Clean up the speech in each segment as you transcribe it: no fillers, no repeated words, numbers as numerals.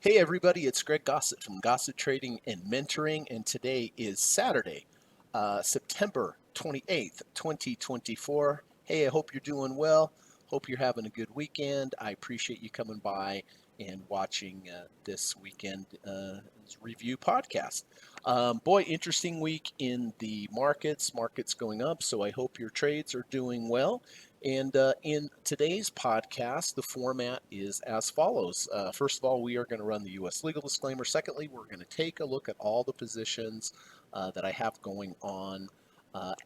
Hey everybody, it's Greg Gossett from Gossett Trading and Mentoring, and today is Saturday, September 28th, 2024. Hey, I hope you're doing well. Hope you're having a good weekend. I appreciate you coming by and watching this weekend review podcast. Boy, interesting week in the markets. Markets going up, so I hope your trades are doing well. And in today's podcast, the format is as follows. First of all, we are going to run the U.S. legal disclaimer. Secondly, we're going to take a look at all the positions that I have going on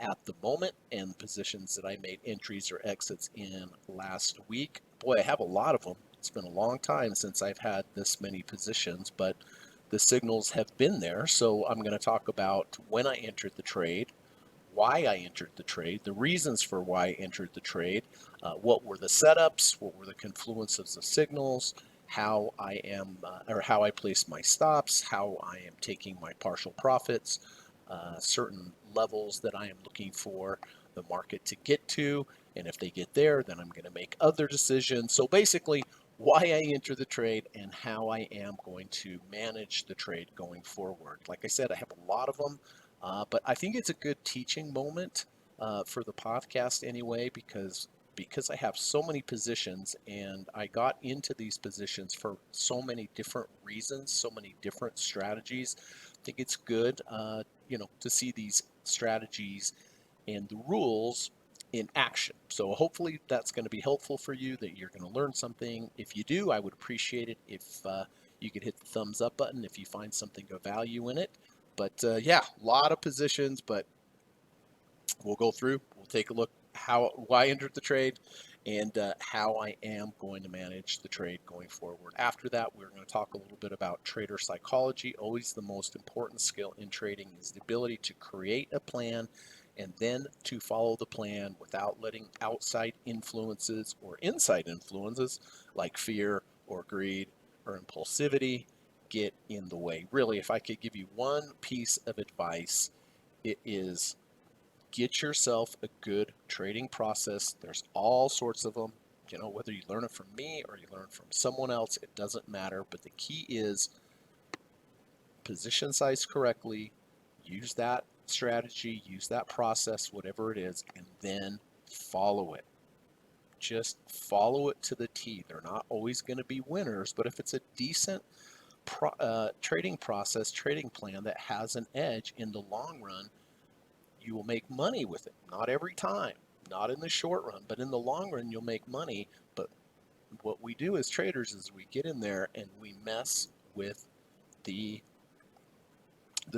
at the moment and positions that I made entries or exits in last week. Boy, I have a lot of them. It's been a long time since I've had this many positions, but the signals have been there. So I'm going to talk about when I entered the trade, why I entered the trade, the reasons for why I entered the trade, what were the setups, what were the confluences of signals, how I am, or how I place my stops, how I am taking my partial profits, certain levels that I am looking for the market to get to, and if they get there, then I'm going to make other decisions. So basically, why I enter the trade and how I am going to manage the trade going forward. Like I said, I have a lot of them. But I think it's a good teaching moment for the podcast anyway, because I have so many positions and I got into these positions for so many different reasons, so many different strategies. I think it's good, to see these strategies and the rules in action. So hopefully that's going to be helpful for you, that you're going to learn something. If you do, I would appreciate it if you could hit the thumbs up button if you find something of value in it. But yeah, a lot of positions, but we'll go through. We'll take a look why I entered the trade and how I am going to manage the trade going forward. After that, we're going to talk a little bit about trader psychology. Always the most important skill in trading is the ability to create a plan and then to follow the plan without letting outside influences or inside influences like fear or greed or impulsivity get in the way. Really, if I could give you one piece of advice, it is get yourself a good trading process. There's all sorts of them. Whether you learn it from me or you learn it from someone else, it doesn't matter. But the key is position size correctly, use that strategy, use that process, whatever it is, and then follow it. Just follow it to the T. They're not always going to be winners, but if it's a decent trading process, trading plan that has an edge in the long run, you will make money with it. Not every time, not in the short run, but in the long run, you'll make money. But what we do as traders is we get in there and we mess with the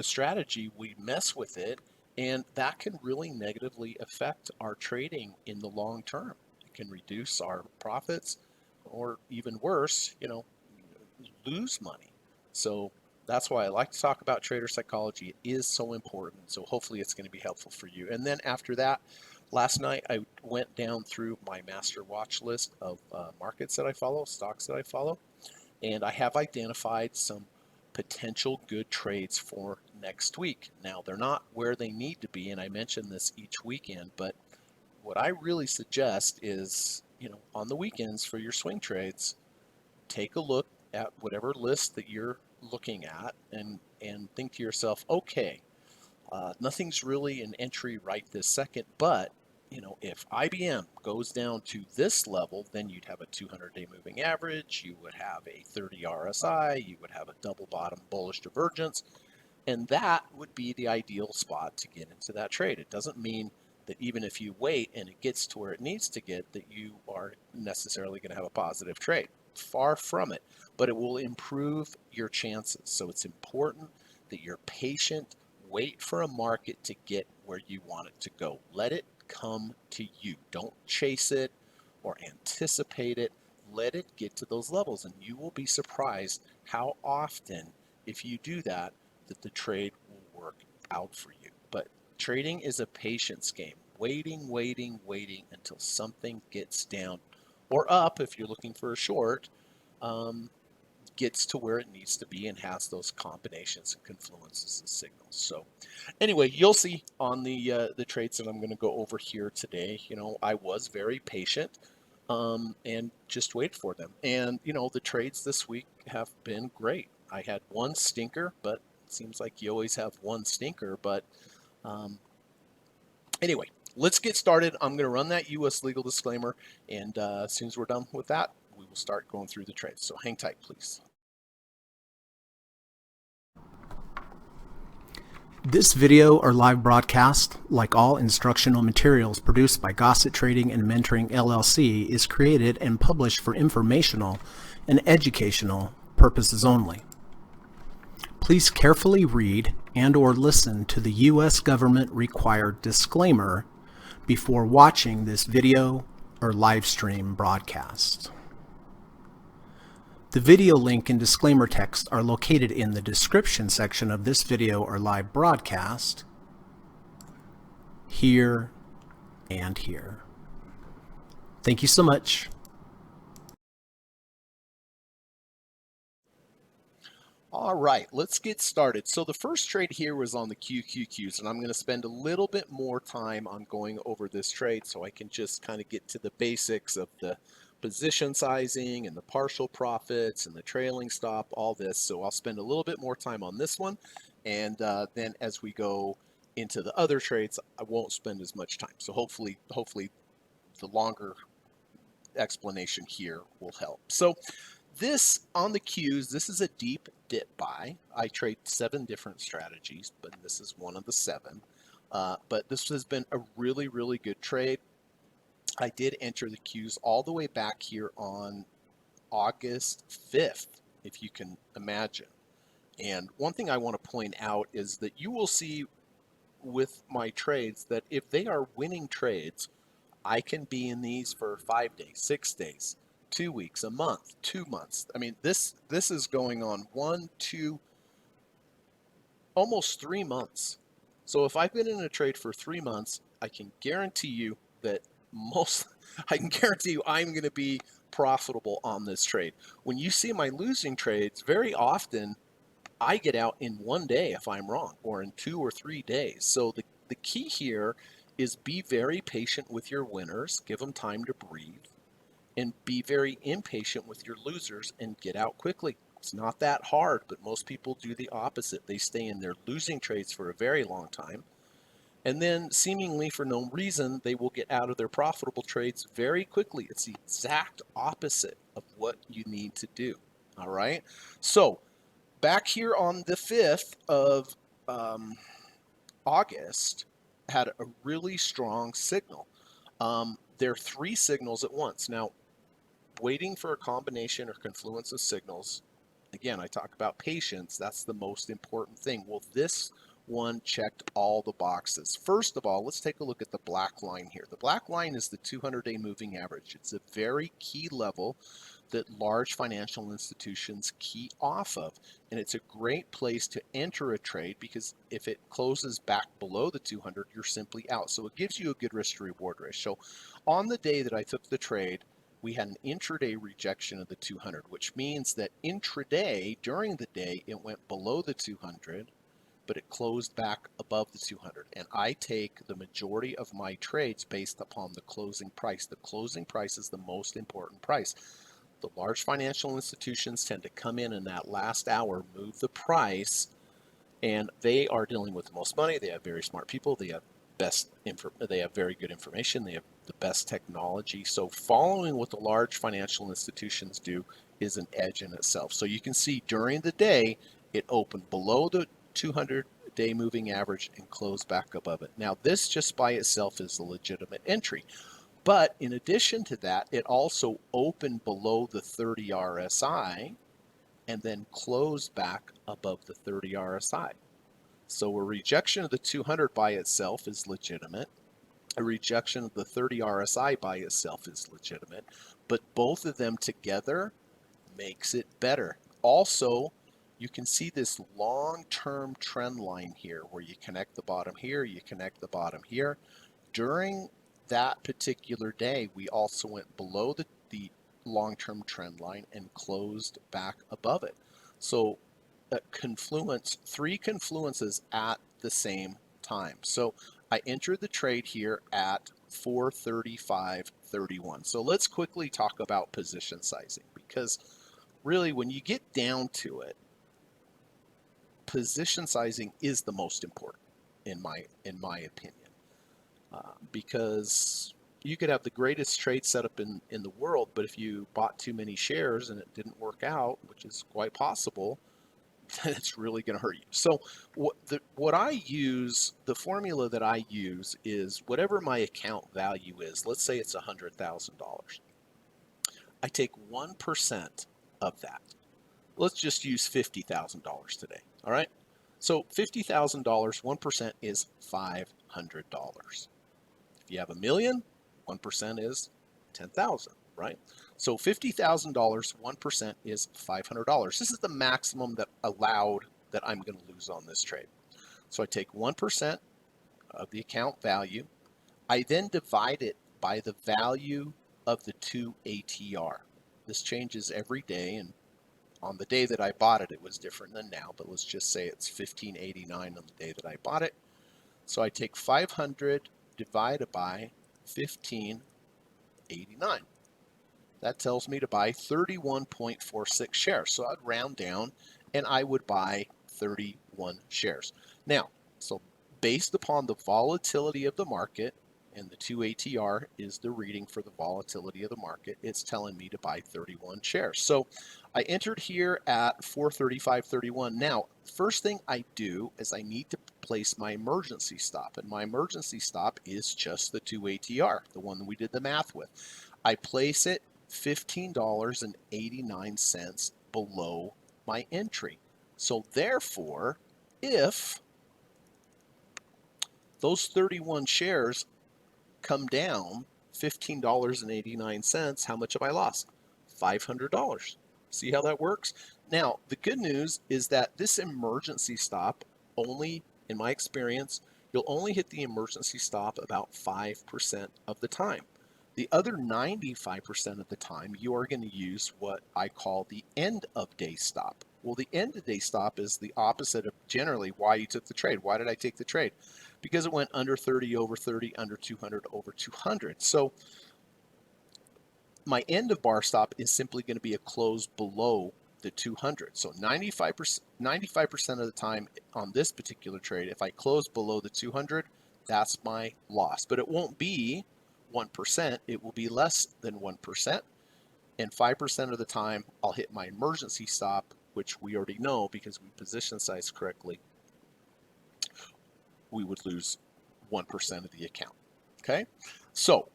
strategy, we mess with it, and that can really negatively affect our trading in the long term. It can reduce our profits, or even worse, lose money. So that's why I like to talk about trader psychology. It is so important. So hopefully it's going to be helpful for you. And then after that, last night I went down through my master watch list of markets that I follow, stocks that I follow, and I have identified some potential good trades for next week. Now, they're not where they need to be, and I mention this each weekend, but what I really suggest is, on the weekends for your swing trades, take a look at whatever list that you're looking at and think to yourself, okay, nothing's really an entry right this second, but if IBM goes down to this level, then you'd have a 200-day moving average, you would have a 30 RSI, you would have a double bottom bullish divergence, and that would be the ideal spot to get into that trade. It doesn't mean that even if you wait and it gets to where it needs to get, that you are necessarily going to have a positive trade. Far from it, but it will improve your chances. So it's important that you're patient, wait for a market to get where you want it to go. Let it come to you. Don't chase it or anticipate it. Let it get to those levels, and you will be surprised how often, if you do that, the trade will work out for you. But trading is a patience game. Waiting, waiting, waiting until something gets down or up if you're looking for a short, um, gets to where it needs to be and has those combinations and confluences and signals. So anyway, you'll see on the trades that I'm going to go over here today. I was very patient. and just wait for them. And, the trades this week have been great. I had one stinker, but it seems like you always have one stinker. But um, anyway, let's get started. I'm going to run that U.S. legal disclaimer, and as soon as we're done with that, we will start going through the trades. So hang tight, please. This video or live broadcast, like all instructional materials produced by Gossett Trading and Mentoring LLC, is created and published for informational and educational purposes only. Please carefully read and/or listen to the U.S. government required disclaimer before watching this video or live stream broadcast. The video link and disclaimer text are located in the description section of this video or live broadcast, here and here. Thank you so much. All right, let's get started. So the first trade here was on the QQQs, and I'm going to spend a little bit more time on going over this trade so I can just kind of get to the basics of the position sizing and the partial profits and the trailing stop, all this. So I'll spend a little bit more time on this one, and then as we go into the other trades, I won't spend as much time. So hopefully the longer explanation here will help. So this on the Qs, this is a deep dip buy. I trade 7 different strategies, but this is one of the 7. But this has been a really, really good trade. I did enter the Qs all the way back here on August 5th, if you can imagine. And one thing I want to point out is that you will see with my trades that if they are winning trades, I can be in these for 5 days, 6 days, 2 weeks, a month, 2 months. I mean, this is going on 1, 2, almost 3 months. So if I've been in a trade for 3 months, I can guarantee you that I can guarantee you I'm going to be profitable on this trade. When you see my losing trades, very often I get out in 1 day if I'm wrong, or in 2 or 3 days. So the key here is be very patient with your winners, give them time to breathe, and be very impatient with your losers and get out quickly. It's not that hard, but most people do the opposite. They stay in their losing trades for a very long time, and then seemingly for no reason, they will get out of their profitable trades very quickly. It's the exact opposite of what you need to do. All right. So back here on the 5th of August, had a really strong signal. There are 3 signals at once. Now, waiting for a combination or confluence of signals, again, I talk about patience. That's the most important thing. Well, this one checked all the boxes. First of all, let's take a look at the black line here. The black line is the 200-day moving average. It's a very key level that large financial institutions key off of. And it's a great place to enter a trade because if it closes back below the 200, you're simply out. So it gives you a good risk to reward ratio. On the day that I took the trade, we had an intraday rejection of the 200, which means that intraday, during the day, it went below the 200, but it closed back above the 200. And I take the majority of my trades based upon the closing price. The closing price is the most important price. The large financial institutions tend to come in that last hour, move the price, and they are dealing with the most money. They have very smart people. They have they have very good information. They have the best technology. So following what the large financial institutions do is an edge in itself. So you can see during the day, it opened below the 200-day moving average and closed back above it. Now, this just by itself is a legitimate entry. But in addition to that, it also opened below the 30 RSI and then closed back above the 30 RSI. So a rejection of the 200 by itself is legitimate. A rejection of the 30 RSI by itself is legitimate. But both of them together makes it better. Also, you can see this long-term trend line here where you connect the bottom here, you connect the bottom here. During that particular day, we also went below the long-term trend line and closed back above it. So a confluence, 3 confluences at the same time. So I entered the trade here at 435.31. So let's quickly talk about position sizing, because really when you get down to it, position sizing is the most important in my opinion, because you could have the greatest trade setup in the world, but if you bought too many shares and it didn't work out, which is quite possible, then it's really going to hurt you. So what I use, the formula that I use is whatever my account value is. Let's say it's $100,000. I take 1% of that. Let's just use $50,000 today. All right. So $50,000, 1% is $500. If you have a million, 1% is 10,000, right? So $50,000, 1% is $500. This is the maximum that allowed that I'm going to lose on this trade. So I take 1% of the account value. I then divide it by the value of the 2 ATR. This changes every day, and on the day that I bought it, it was different than now, but let's just say it's 1589 on the day that I bought it. So I take 500 divided by 1589. That tells me to buy 31.46 shares. So I'd round down and I would buy 31 shares. Now, so based upon the volatility of the market, and the 2 ATR is the reading for the volatility of the market, it's telling me to buy 31 shares. So I entered here at 435.31. Now, first thing I do is I need to place my emergency stop, and my emergency stop is just the 2 ATR, the one that we did the math with. I place it $15.89 below my entry. So therefore, if those 31 shares come down $15.89, how much have I lost? $500. See how that works? Now, the good news is that this emergency stop only, in my experience, you'll only hit the emergency stop about 5% of the time. The other 95% of the time, you are going to use what I call the end of day stop. Well, the end of day stop is the opposite of generally why you took the trade. Why did I take the trade? Because it went under 30, over 30, under 200, over 200. So my end of bar stop is simply going to be a close below the 200. So 95% of the time on this particular trade, if I close below the 200, that's my loss. But it won't be 1%. It will be less than 1%. And 5% of the time, I'll hit my emergency stop, which we already know because we position size correctly, we would lose 1% of the account. Okay, so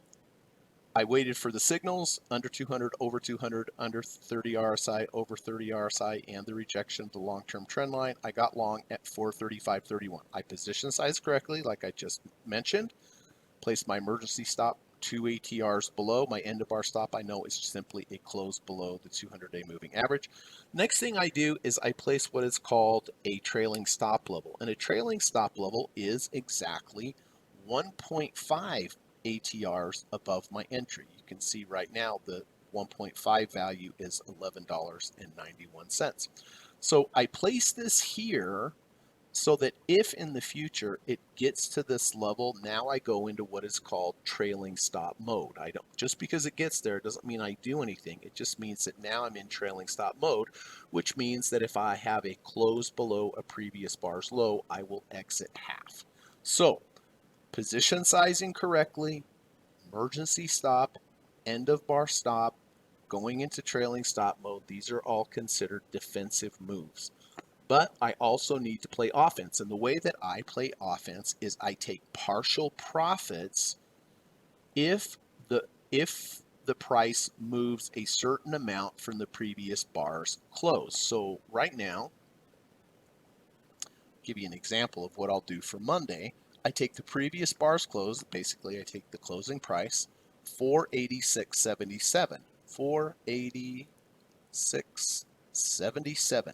I waited for the signals under 200, over 200, under 30 RSI, over 30 RSI, and the rejection of the long-term trend line. I got long at 435.31. I position size correctly, like I just mentioned. Placed my emergency stop 2 ATRs below. My end of bar stop, I know, is simply a close below the 200-day moving average. Next thing I do is I place what is called a trailing stop level. And a trailing stop level is exactly 1.5 ATRs above my entry. You can see right now the 1.5 value is $11.91. So I place this here so that if in the future it gets to this level, now I go into what is called trailing stop mode. I don't, just because it gets there doesn't mean I do anything. It just means that now I'm in trailing stop mode, which means that if I have a close below a previous bar's low, I will exit half. So position sizing correctly, emergency stop, end of bar stop, going into trailing stop mode, these are all considered defensive moves. But I also need to play offense. And the way that I play offense is I take partial profits if the price moves a certain amount from the previous bar's close. So right now, I'll give you an example of what I'll do for Monday. I take the previous bar's close, basically I take the closing price, 486.77. 486.77.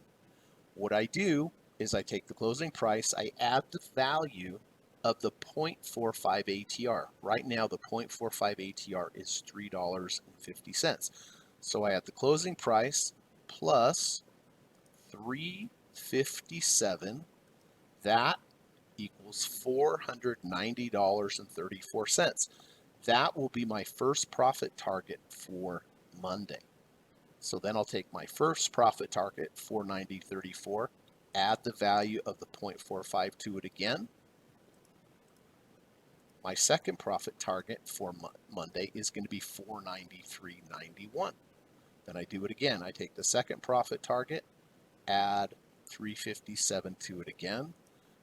What I do is I take the closing price, I add the value of the 0.45 ATR. Right now, the 0.45 ATR is $3.50. So I add the closing price plus 357. That equals $490.34. That will be my first profit target for Monday. So then I'll take my first profit target, 490.34, add the value of the 0.45 to it again. My second profit target for Monday is going to be 493.91. Then I do it again. I take the second profit target, add 357 to it again.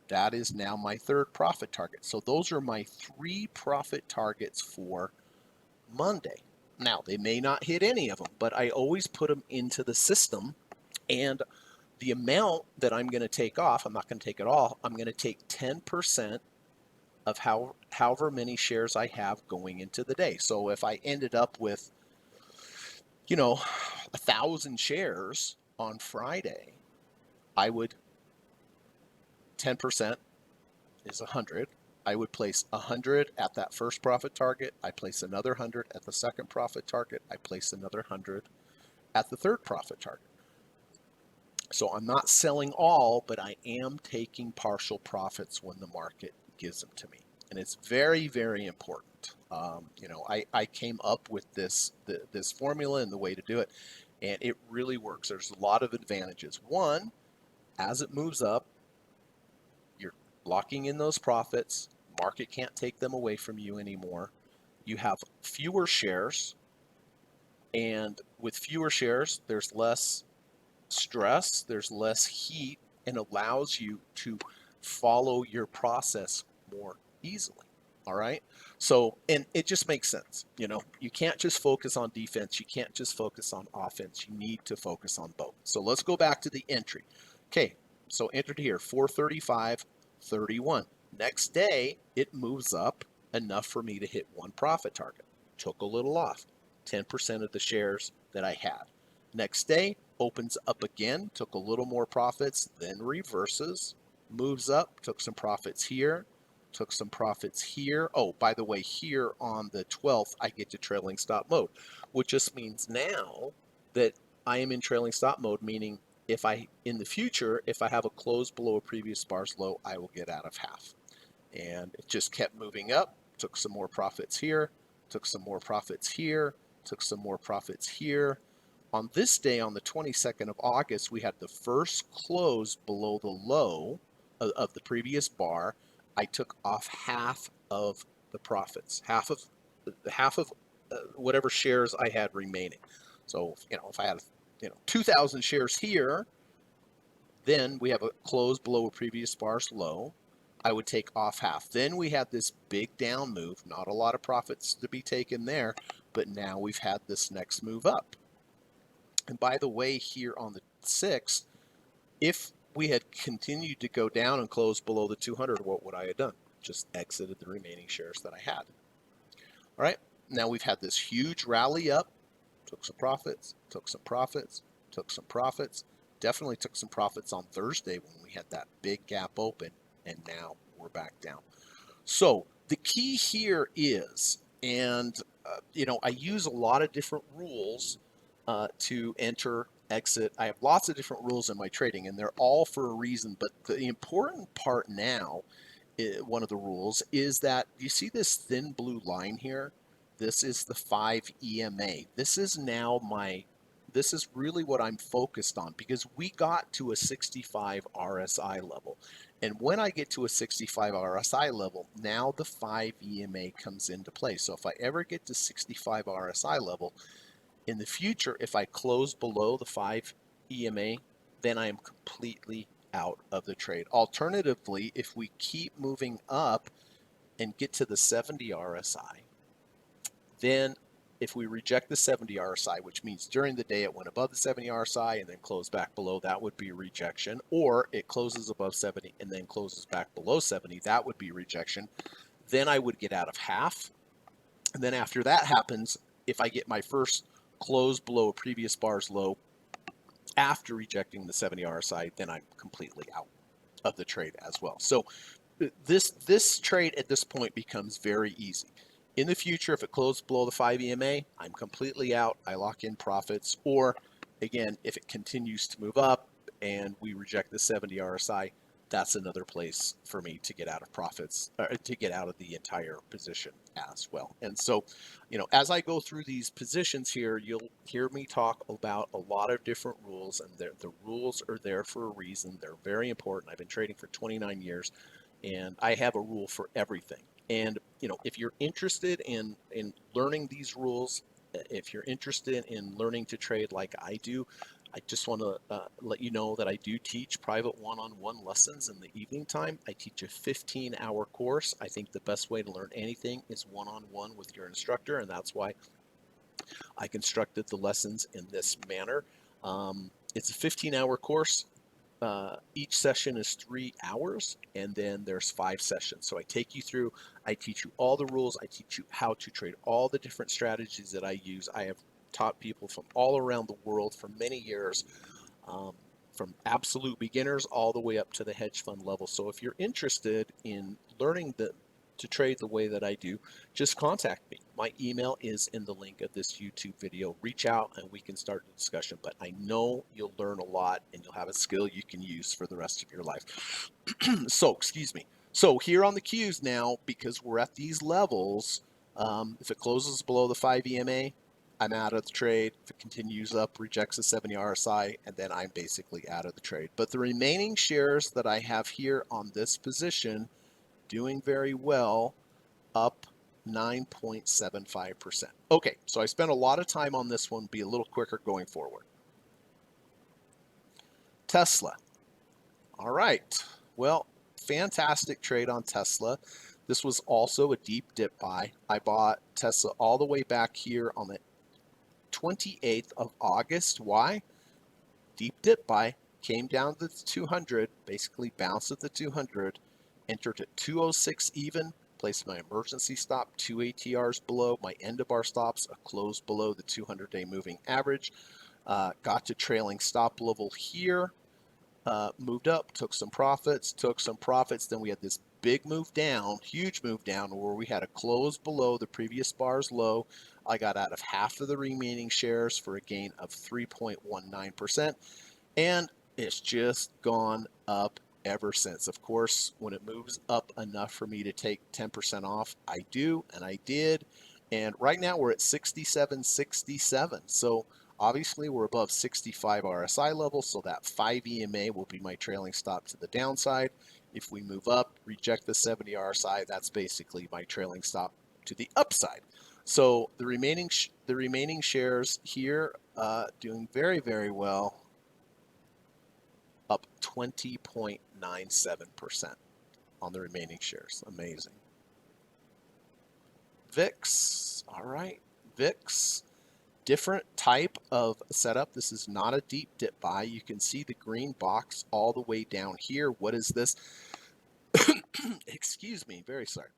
That is now my third profit target. So those are my 3 profit targets for Monday. Now, they may not hit any of them, but I always put them into the system, and the amount that I'm going to take off, I'm not going to take it all. I'm going to take 10% of however many shares I have going into the day. So if I ended up with, 1,000 shares on Friday, I would 10% is 100. I would place 100 at that first profit target. I place another 100 at the second profit target. I place another 100 at the third profit target. So I'm not selling all, but I am taking partial profits when the market gives them to me. And it's very, very important. I came up with this formula and the way to do it, and it really works. There's a lot of advantages. One, as it moves up, you're locking in those profits. Market can't take them away from you anymore. You have fewer shares, and with fewer shares, there's less stress, there's less heat, and allows you to follow your process more easily. All right. So, and it just makes sense. You can't just focus on defense. You can't just focus on offense. You need to focus on both. So let's go back to the entry. Okay. So entered here, 435.31. Next day, it moves up enough for me to hit one profit target. Took a little off, 10% of the shares that I had. Next day, opens up again, took a little more profits, then reverses, moves up, took some profits here, took some profits here. Oh, by the way, here on the 12th, I get to trailing stop mode, which just means now that I am in trailing stop mode, meaning in the future, if I have a close below a previous bar's low, I will get out of half. And it just kept moving up, took some more profits here, took some more profits here, took some more profits here. On this day, on the 22nd of August, we had the first close below the low of the previous bar. I took off half of the profits, half of whatever shares I had remaining. So, if I had 2,000 shares here, then we have a close below a previous bar's low. I would take off half. Then we had this big down move, not a lot of profits to be taken there, but now we've had this next move up. And by the way, here on the 6th, if we had continued to go down and close below the 200, what would I have done? Just exited the remaining shares that I had. All right, now we've had this huge rally up, took some profits, took some profits, took some profits, definitely took some profits on Thursday when we had that big gap open, and now we're back down. So the key here is, and I use a lot of different rules to enter, exit. I have lots of different rules in my trading, and they're all for a reason. But the important part now, one of the rules, is that you see this thin blue line here? This is the 5 EMA. This is really what I'm focused on, because we got to a 65 RSI level. And when I get to a 65 RSI level, now the 5 EMA comes into play. So if I ever get to 65 RSI level, in the future, if I close below the 5 EMA, then I am completely out of the trade. Alternatively, if we keep moving up and get to the 70 RSI, then if we reject the 70 RSI, which means during the day it went above the 70 RSI and then closed back below, that would be rejection. Or it closes above 70 and then closes back below 70, that would be rejection. Then I would get out of half. And then after that happens, if I get my first close below a previous bar's low after rejecting the 70 RSI, then I'm completely out of the trade as well. So this trade at this point becomes very easy. In the future, if it closes below the 5 EMA, I'm completely out. I lock in profits. Or again, if it continues to move up and we reject the 70 RSI, that's another place for me to get out of profits, or to get out of the entire position as well. And so, as I go through these positions here, you'll hear me talk about a lot of different rules, and the rules are there for a reason. They're very important. I've been trading for 29 years, and I have a rule for everything. And if you're interested in learning these rules, if you're interested in learning to trade like I do, I just want to let you know that I do teach private one-on-one lessons in the evening time. I teach a 15-hour course. I think the best way to learn anything is one-on-one with your instructor, and that's why I constructed the lessons in this manner. It's a 15-hour course. Each session is 3 hours, and then there's 5 sessions. So I take you through, I teach you all the rules, I teach you how to trade all the different strategies that I use. I have taught people from all around the world for many years, um, from absolute beginners all the way up to the hedge fund level. So if you're interested in learning to trade the way that I do, just contact me. My email is in the link of this YouTube video. Reach out and we can start the discussion. But I know you'll learn a lot and you'll have a skill you can use for the rest of your life. So, excuse me. So here on the Qs now, because we're at these levels, if it closes below the 5 EMA, I'm out of the trade. If it continues up, rejects the 70 RSI, and then I'm basically out of the trade. But the remaining shares that I have here on this position doing very well, up 9.75%. Okay, so I spent a lot of time on this one. Be a little quicker going forward. Tesla. All right. Well, fantastic trade on Tesla. This was also a deep dip buy. I bought Tesla all the way back here on the 28th of August. Why? Deep dip buy, came down to the 200, basically bounced at the 200, entered at 206 even, placed my emergency stop 2 ATRs below, my end of bar stops, a close below the 200-day moving average, got to trailing stop level here, moved up, took some profits, then we had this big move down, huge move down, where we had a close below the previous bar's low. I got out of half of the remaining shares for a gain of 3.19%, and it's just gone up ever since. Of course, when it moves up enough for me to take 10% off, I do, and I did. And right now we're at 67.67. So obviously we're above 65 RSI level, so that 5 EMA will be my trailing stop to the downside. If we move up, reject the 70 RSI, that's basically my trailing stop to the upside. So the remaining shares here doing very, very well, up 20.97% on the remaining shares. Amazing. VIX. All right. VIX. Different type of setup. This is not a deep dip buy. You can see the green box all the way down here. What is this? Excuse me. Very sorry.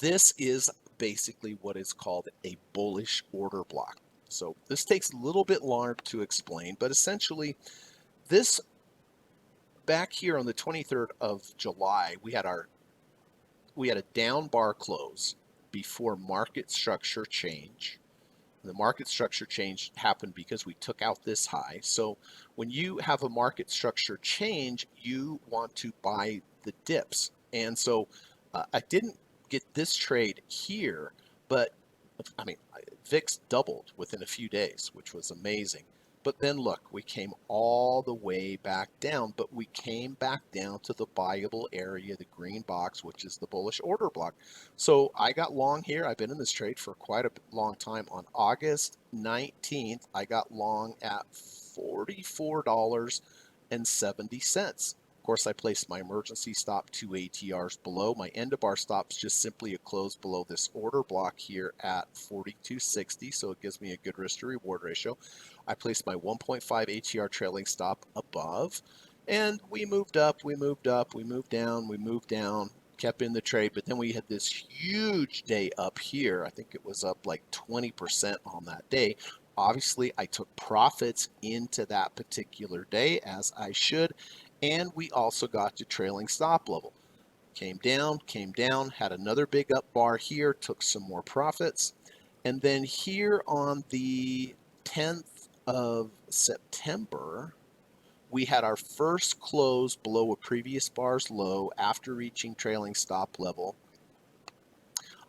This is basically what is called a bullish order block. So this takes a little bit longer to explain, but essentially this back here on the 23rd of July, we had a down bar close before market structure change. The market structure change happened because we took out this high. So when you have a market structure change, you want to buy the dips. And so I didn't get this trade here, but I mean, VIX doubled within a few days, which was amazing. But then look, we came all the way back down, but we came back down to the buyable area, the green box, which is the bullish order block. So I got long here. I've been in this trade for quite a long time. On August 19th, I got long at $44.70. Of course, I placed my emergency stop 2 ATRs below. My end of bar stop's just simply a close below this order block here at 42.60, so it gives me a good risk to reward ratio. I placed my 1.5 ATR trailing stop above, and we moved up, we moved up, we moved down, we moved down, kept in the trade, but then we had this huge day up here. I think it was up like 20% on that day. Obviously, I took profits into that particular day, as I should, and we also got to trailing stop level. Came down, had another big up bar here, took some more profits. And then here on the 10th of September, We had our first close below a previous bar's low after reaching trailing stop level.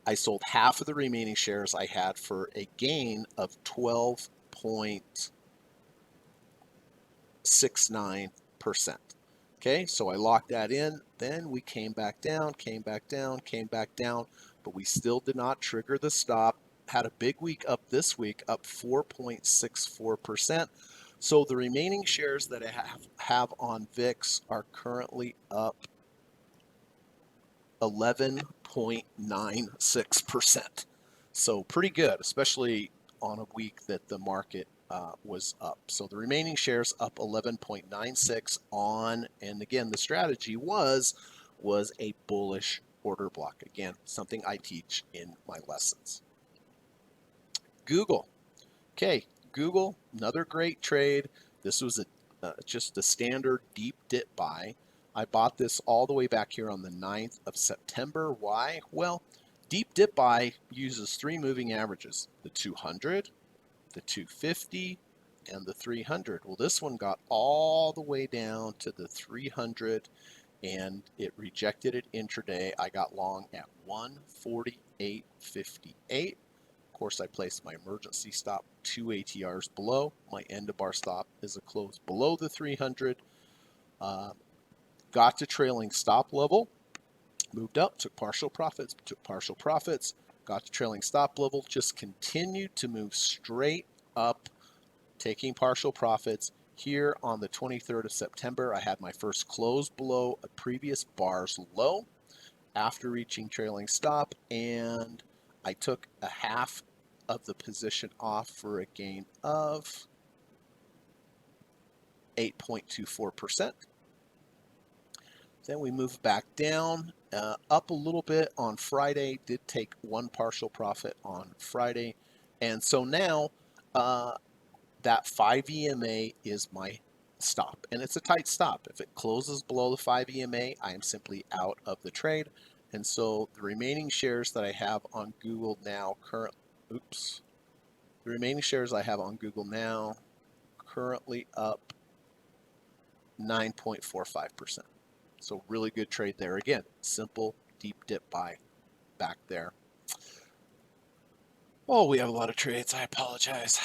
I sold half of the remaining shares I had for a gain of 12.69%. Okay, so I locked that in. Then we came back down, came back down, came back down, but we still did not trigger the stop. Had a big week up this week, up 4.64%. So the remaining shares that I have on VIX are currently up 11.96%. So pretty good, especially on a week that the market was up. So the remaining shares up 11.96 on, and again, the strategy was a bullish order block. Again, something I teach in my lessons. Google. Okay, Google, another great trade. This was just a standard deep dip buy. I bought this all the way back here on the 9th of September. Why? Well, deep dip buy uses three moving averages, the 200, the 250, and the 300. Well, this one got all the way down to the 300 and it rejected it intraday. I got long at 148.58. Of course, I placed my emergency stop 2 ATRs below. My end of bar stop is a close below the 300. Got to trailing stop level, moved up, took partial profits, got to trailing stop level, just continued to move straight up, taking partial profits. Here on the 23rd of September, I had my first close below a previous bar's low after reaching trailing stop, and I took a half of the position off for a gain of 8.24%. Then we moved back down, up a little bit on Friday, did take one partial profit on Friday. And so now that 5 EMA is my stop, and it's a tight stop. If it closes below the 5 EMA, I am simply out of the trade. And so the remaining shares that I have on Google now the remaining shares I have on Google now currently up 9.45%. So really good trade there. Again, simple deep dip buy back there. Oh, we have a lot of trades. I apologize.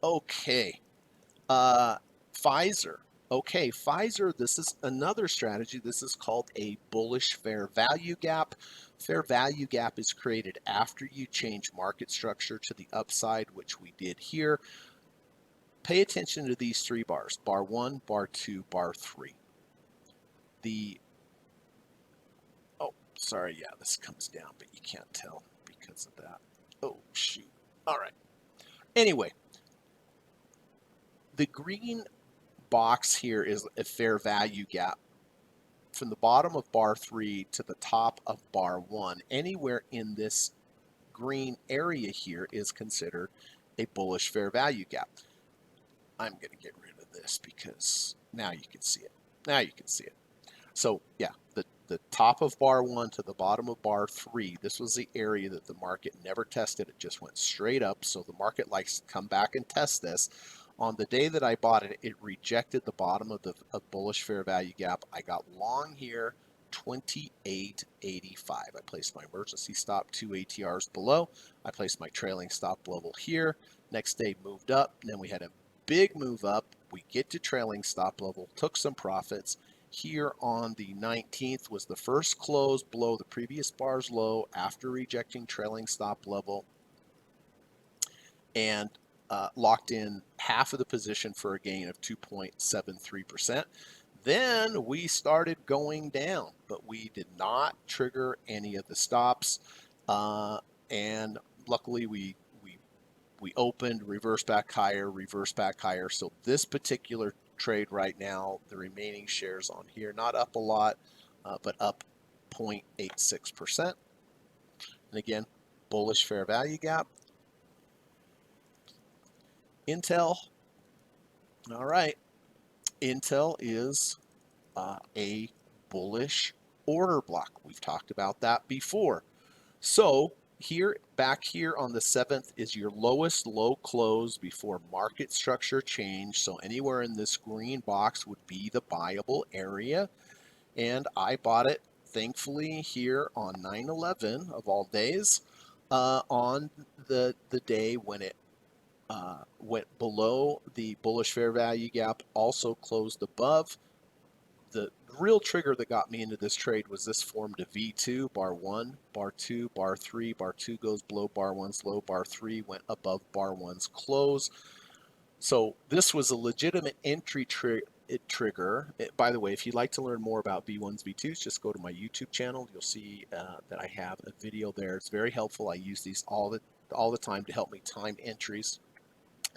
Okay. Pfizer. Okay, Pfizer, this is another strategy. This is called a bullish fair value gap. Fair value gap is created after you change market structure to the upside, which we did here. Pay attention to these three bars, bar 1, bar 2, bar 3. Sorry, yeah, this comes down, but you can't tell because of that. Oh, shoot. All right. Anyway, the green box here is a fair value gap. From the bottom of bar 3 to the top of bar 1, anywhere in this green area here is considered a bullish fair value gap. I'm going to get rid of this because now you can see it. Now you can see it. So yeah, the top of bar 1 to the bottom of bar 3, this was the area that the market never tested. It just went straight up. So the market likes to come back and test this. On the day that I bought it, it rejected the bottom of the bullish fair value gap. I got long here, 28.85. I placed my emergency stop 2 ATRs below. I placed my trailing stop level here. Next day moved up. Then we had a big move up. We get to trailing stop level, took some profits. Here on the 19th was the first close below the previous bar's low after rejecting trailing stop level, and locked in half of the position for a gain of 2.73%. Then we started going down, but we did not trigger any of the stops, and luckily we opened, reversed back higher, So this particular trade right now, the remaining shares on here, not up a lot, but up 0.86%. And again, bullish fair value gap. Intel. All right. Intel is a bullish order block. We've talked about that before. So Here, back here on the 7th is your lowest low close before market structure change. So anywhere in this green box would be the buyable area. And I bought it, thankfully, here on 9/11 of all days, on the day when it went below the bullish fair value gap, also closed above. The real trigger that got me into this trade was this formed a V2, bar 1, bar 2, bar 3, bar 2 goes below bar 1's low, bar 3 went above bar 1's close. So this was a legitimate entry trigger. By the way, if you'd like to learn more about V1s, V2s, just go to my YouTube channel. You'll see that I have a video there. It's very helpful. I use these all the time to help me time entries.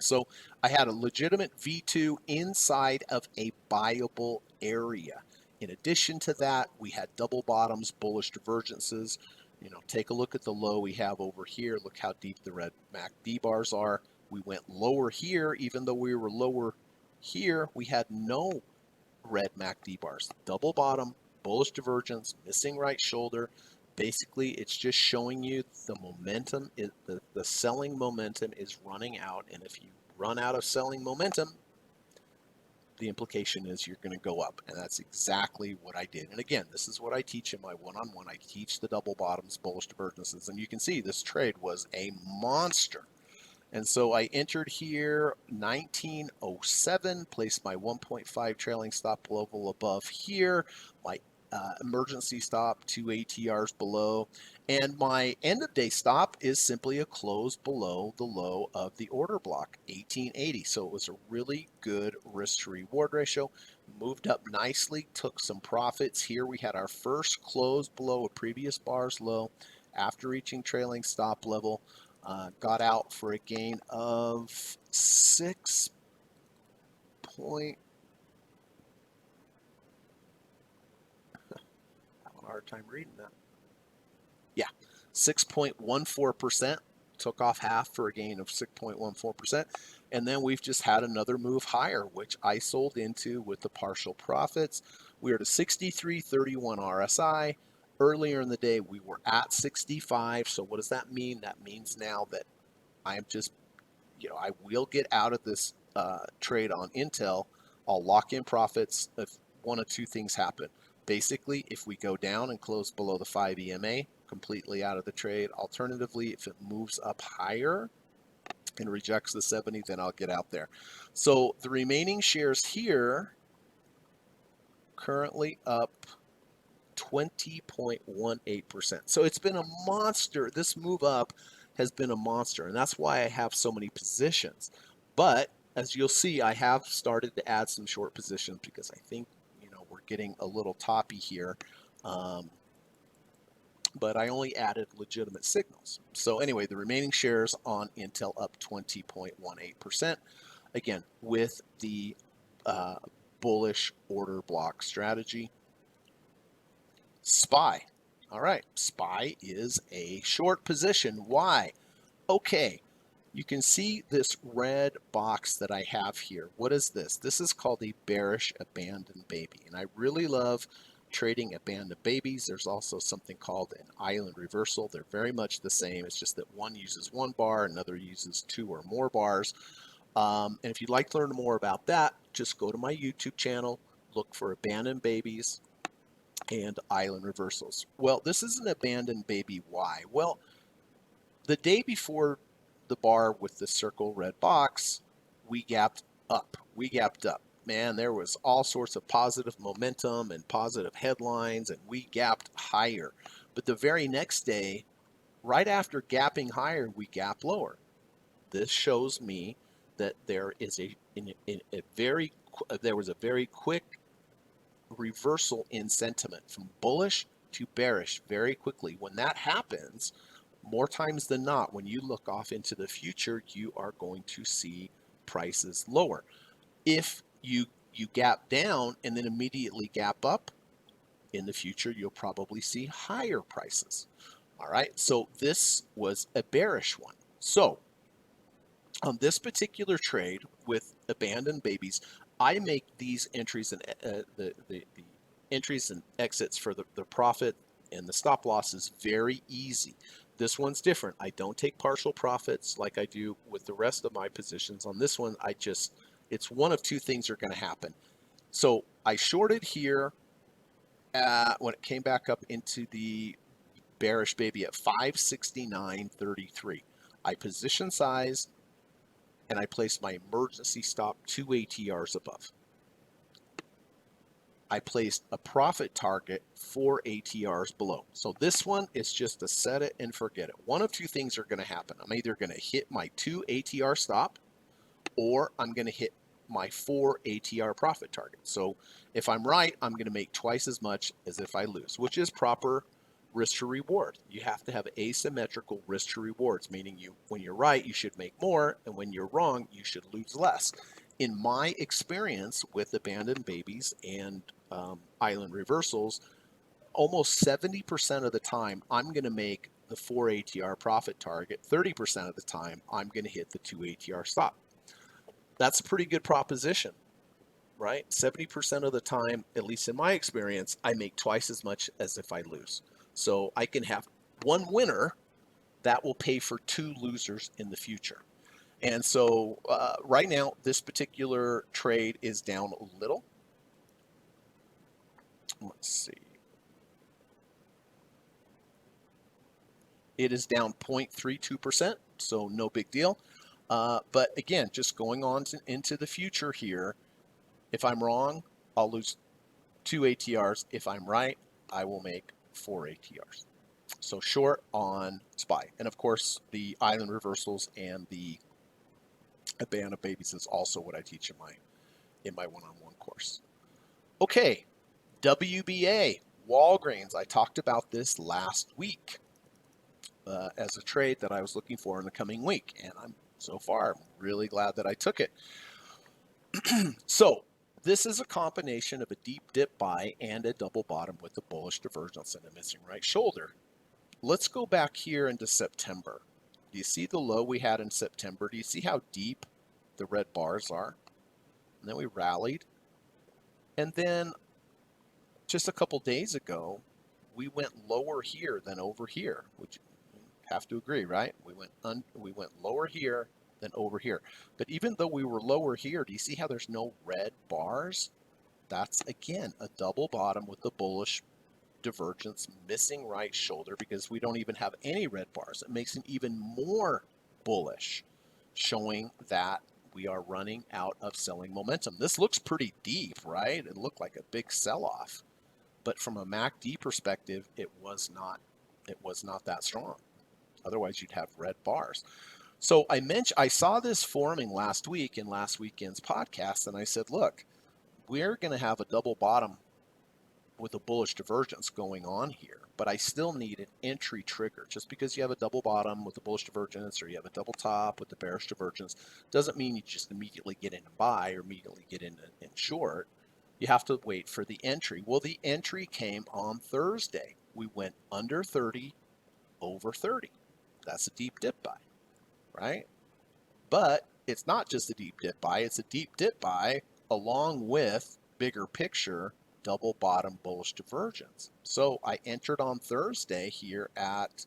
So I had a legitimate V2 inside of a buyable area. In addition to that, we had double bottoms, bullish divergences. Take a look at the low we have over here. Look how deep the red MACD bars are. We went lower here, even though we were lower here, we had no red MACD bars. Double bottom, bullish divergence, missing right shoulder. Basically, it's just showing you the momentum, the selling momentum is running out. And if you run out of selling momentum, the implication is you're going to go up. And that's exactly what I did. And again, this is what I teach in my one-on-one. I teach the double bottoms, bullish divergences. And you can see this trade was a monster. And so I entered here 1907, placed my 1.5 trailing stop level above here, my emergency stop 2 ATRs below, and my end of day stop is simply a close below the low of the order block, 1880. So it was a really good risk to reward ratio. Moved up nicely, took some profits. Here we had our first close below a previous bar's low after reaching trailing stop level. Got out for a gain of 6 point. Having a hard time reading that. Yeah, 6.14%. Took off half for a gain of 6.14%. And then we've just had another move higher, which I sold into with the partial profits. We are at a 63.31 RSI. Earlier in the day, we were at 65. So what does that mean? That means now that I'm just I will get out of this trade on Intel. I'll lock in profits if one of two things happen. Basically, if we go down and close below the 5 EMA, completely out of the trade. Alternatively, if it moves up higher and rejects the 70, then I'll get out there. So the remaining shares here currently up 20.18%. So it's been a monster. This move up has been a monster, and that's why I have so many positions. But as you'll see, I have started to add some short positions because I think we're getting a little toppy here. But I only added legitimate signals. So anyway, the remaining shares on Intel up 20.18%. Again, with the bullish order block strategy. SPY. All right, SPY is a short position. Why? Okay, you can see this red box that I have here. What is this? This is called a bearish abandoned baby. And I really love trading abandoned babies. There's also something called an island reversal. They're very much the same. It's just that one uses one bar, another uses two or more bars. And if you'd like to learn more about that, just go to my YouTube channel, look for abandoned babies and island reversals. Well, this is an abandoned baby. Why? Well, the day before the bar with the circle red box, we gapped up. We gapped up. Man, there was all sorts of positive momentum and positive headlines, and we gapped higher. But the very next day, right after gapping higher, we gap lower. This shows me that there is there was a very quick reversal in sentiment from bullish to bearish very quickly. When that happens, more times than not, when you look off into the future, you are going to see prices lower. If you gap down and then immediately gap up, in the future, you'll probably see higher prices. All right, so this was a bearish one. So on this particular trade with abandoned babies, I make these entries and the entries and exits for the profit and the stop loss is very easy. This one's different. I don't take partial profits like I do with the rest of my positions. On this one, it's one of two things are going to happen. So I shorted here when it came back up into the bearish baby at 569.33. I position sized and I placed my emergency stop 2 ATRs above. I placed a profit target 4 ATRs below. So this one is just a set it and forget it. One of two things are going to happen. I'm either going to hit my 2 ATR stop or I'm going to hit my 4 ATR profit target. So if I'm right, I'm going to make twice as much as if I lose, which is proper risk to reward. You have to have asymmetrical risk to rewards, meaning when you're right, you should make more, and when you're wrong, you should lose less. In my experience with abandoned babies and island reversals, almost 70% of the time, I'm going to make the 4 ATR profit target. 30% of the time, I'm going to hit the 2 ATR stop. That's a pretty good proposition, right? 70% of the time, at least in my experience, I make twice as much as if I lose. So I can have one winner that will pay for 2 losers in the future. And so right now, this particular trade is down a little. Let's see. It is down 0.32%, so no big deal. But again, just going on into the future here, if I'm wrong, I'll lose 2 ATRs. If I'm right, I will make 4 ATRs. So short on SPY. And of course, the island reversals and the abandoned babies is also what I teach in my one-on-one course. Okay, WBA, Walgreens. I talked about this last week as a trade that I was looking for in the coming week. And I'm so far really glad that I took it. So this is a combination of a deep dip buy and a double bottom with a bullish divergence and a missing right shoulder. Let's go back here into September. Do you see the low we had in September? Do you see how deep the red bars are? And then we rallied. And then just a couple days ago, we went lower here than over here, which you have to agree, right? We went lower here than over here. But even though we were lower here, do you see how there's no red bars? That's, again, a double bottom with the bullish divergence, missing right shoulder, because we don't even have any red bars. It makes him even more bullish, showing that we are running out of selling momentum. This looks pretty deep, right? It looked like a big sell-off, but from a MACD perspective, it was not that strong. Otherwise, you'd have red bars. So I saw this forming last week in last weekend's podcast, and I said, look, we're going to have a double bottom with a bullish divergence going on here, but I still need an entry trigger. Just because you have a double bottom with a bullish divergence or you have a double top with the bearish divergence doesn't mean you just immediately get in and buy or immediately get in short. You have to wait for the entry. Well, the entry came on Thursday. We went under 30, over 30. That's a deep dip buy, right? But it's not just a deep dip buy, it's a deep dip buy along with bigger picture double bottom bullish divergence. So I entered on Thursday here at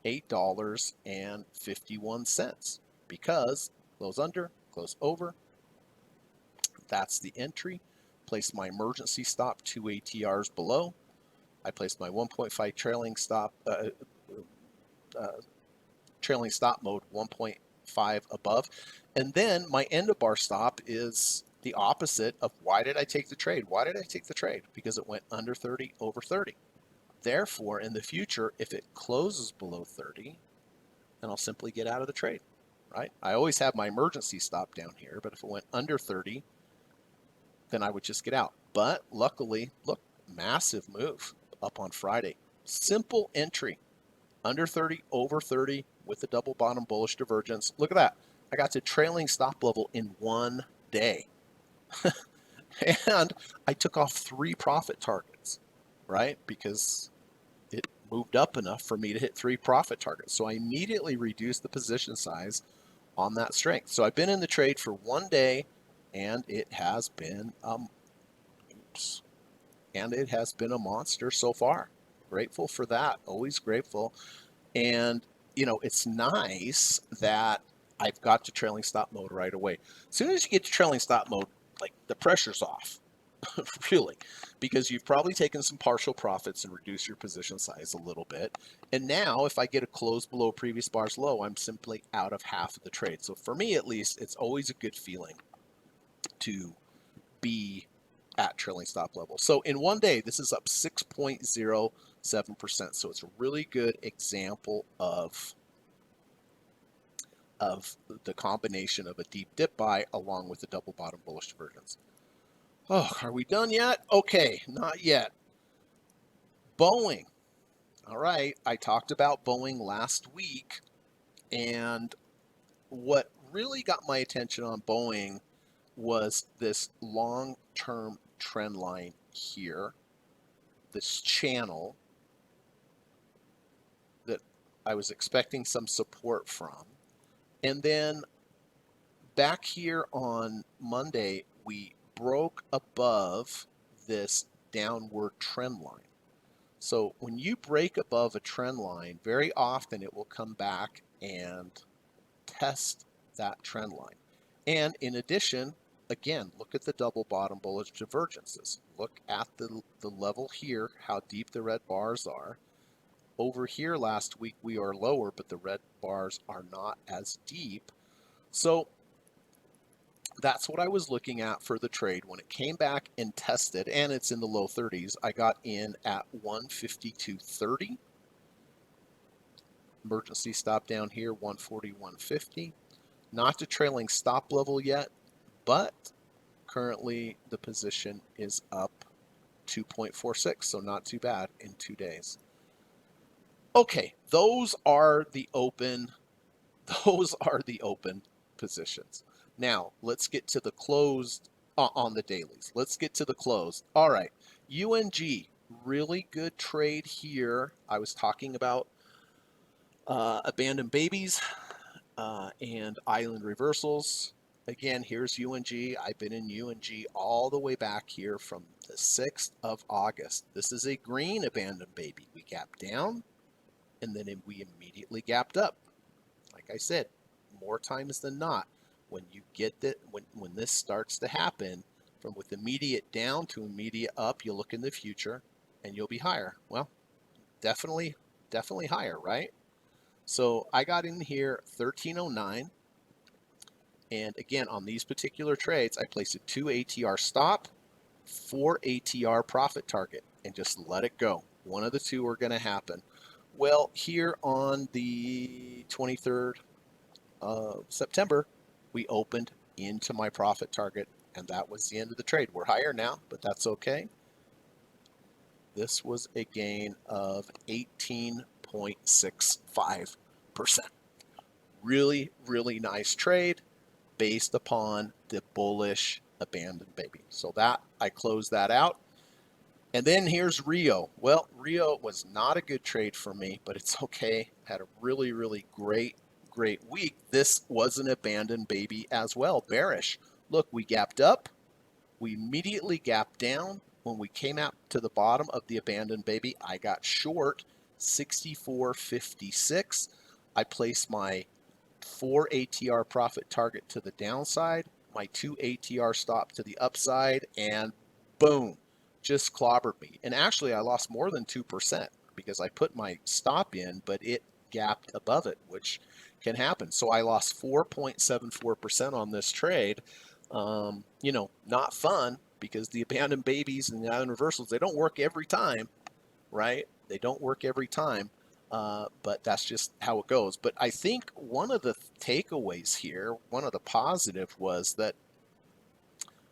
$8.51 because close under, close over. That's the entry. Placed my emergency stop 2 ATRs below. I placed my 1.5 trailing stop mode 1.5 above. And then my end of bar stop is the opposite of why did I take the trade? Why did I take the trade? Because it went under 30, over 30. Therefore, in the future, if it closes below 30, then I'll simply get out of the trade, right? I always have my emergency stop down here, but if it went under 30, then I would just get out. But luckily, look, massive move up on Friday. Simple entry, under 30, over 30 with the double bottom bullish divergence. Look at that. I got to trailing stop level in one day. And I took off 3 profit targets, right? Because it moved up enough for me to hit 3 profit targets. So I immediately reduced the position size on that strength. So I've been in the trade for one day, and it has been and it has been a monster so far. Grateful for that. Always grateful. And, it's nice that I've got to trailing stop mode right away. As soon as you get to trailing stop mode, like the pressure's off, really, because you've probably taken some partial profits and reduced your position size a little bit. And now, if I get a close below previous bar's low, I'm simply out of half of the trade. So for me, at least, it's always a good feeling to be at trailing stop level. So in one day, this is up 6.07%. So it's a really good example of the combination of a deep dip buy along with the double bottom bullish divergence. Oh, are we done yet? Okay, not yet. Boeing. All right, I talked about Boeing last week, and what really got my attention on Boeing was this long-term trend line here, this channel that I was expecting some support from. And then back here on Monday, we broke above this downward trend line. So when you break above a trend line, very often it will come back and test that trend line. And in addition, again, look at the double bottom bullish divergences. Look at the level here, how deep the red bars are. Over here last week, we are lower, but the red bars are not as deep. So that's what I was looking at for the trade. When it came back and tested, and it's in the low 30s, I got in at 152.30. Emergency stop down here, 140, 150. Not to trailing stop level yet, but currently the position is up 2.46, so not too bad in 2 days. Okay, those are the open positions. Now, let's get to the closed on the dailies. Let's get to the closed. All right, UNG, really good trade here. I was talking about abandoned babies and island reversals. Again, here's UNG. I've been in UNG all the way back here from the 6th of August. This is a green abandoned baby. We gapped down, and then we immediately gapped up. Like I said, more times than not, when you get that, when this starts to happen, from with immediate down to immediate up, you look in the future, and you'll be higher. Well, definitely higher, right? So I got in here 1309. And again, on these particular trades, I placed a 2 ATR stop, 4 ATR profit target, and just let it go. One of the two are going to happen. Well, here on the 23rd of September, we opened into my profit target, and that was the end of the trade. We're higher now, but that's okay. This was a gain of 18.65%. Really, really nice trade based upon the bullish abandoned baby. So that I closed that out. And then here's Rio. Well, Rio was not a good trade for me, but it's okay. Had a really, really great week. This was an abandoned baby as well, bearish. Look, we gapped up. We immediately gapped down. When we came out to the bottom of the abandoned baby, I got short 64.56. I placed my 4 ATR profit target to the downside, my 2 ATR stop to the upside, and boom, just clobbered me. And actually, I lost more than 2% because I put my stop in, but it gapped above it, which can happen. So I lost 4.74% on this trade. Not fun because the abandoned babies and the island reversals, they don't work every time, right? They don't work every time. But that's just how it goes. But I think one of the takeaways here, one of the positive was that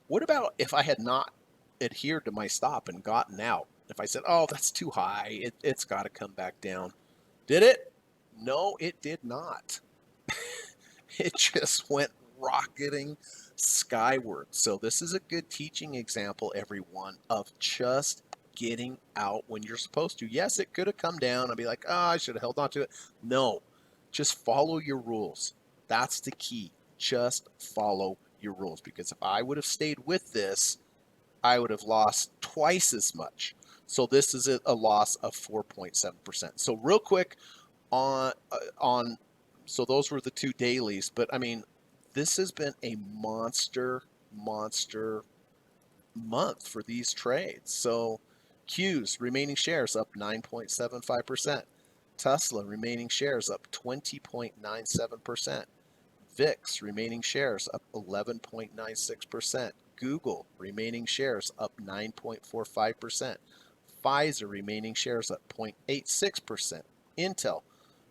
what about if I had not adhered to my stop and gotten out? If I said, oh, that's too high, it's got to come back down. Did it? No, it did not. It just went rocketing skyward. So this is a good teaching example, everyone, of just getting out when you're supposed to. Yes, it could have come down. I'd be like, oh, I should have held on to it. No, just follow your rules. That's the key. Just follow your rules. Because if I would have stayed with this, I would have lost twice as much. So this is a loss of 4.7%. So real quick, on so those were the two dailies, but I mean, this has been a monster month for these trades. So Q's remaining shares up 9.75%. Tesla remaining shares up 20.97%. VIX remaining shares up 11.96%. Google remaining shares up 9.45%. Pfizer remaining shares up 0.86%. Intel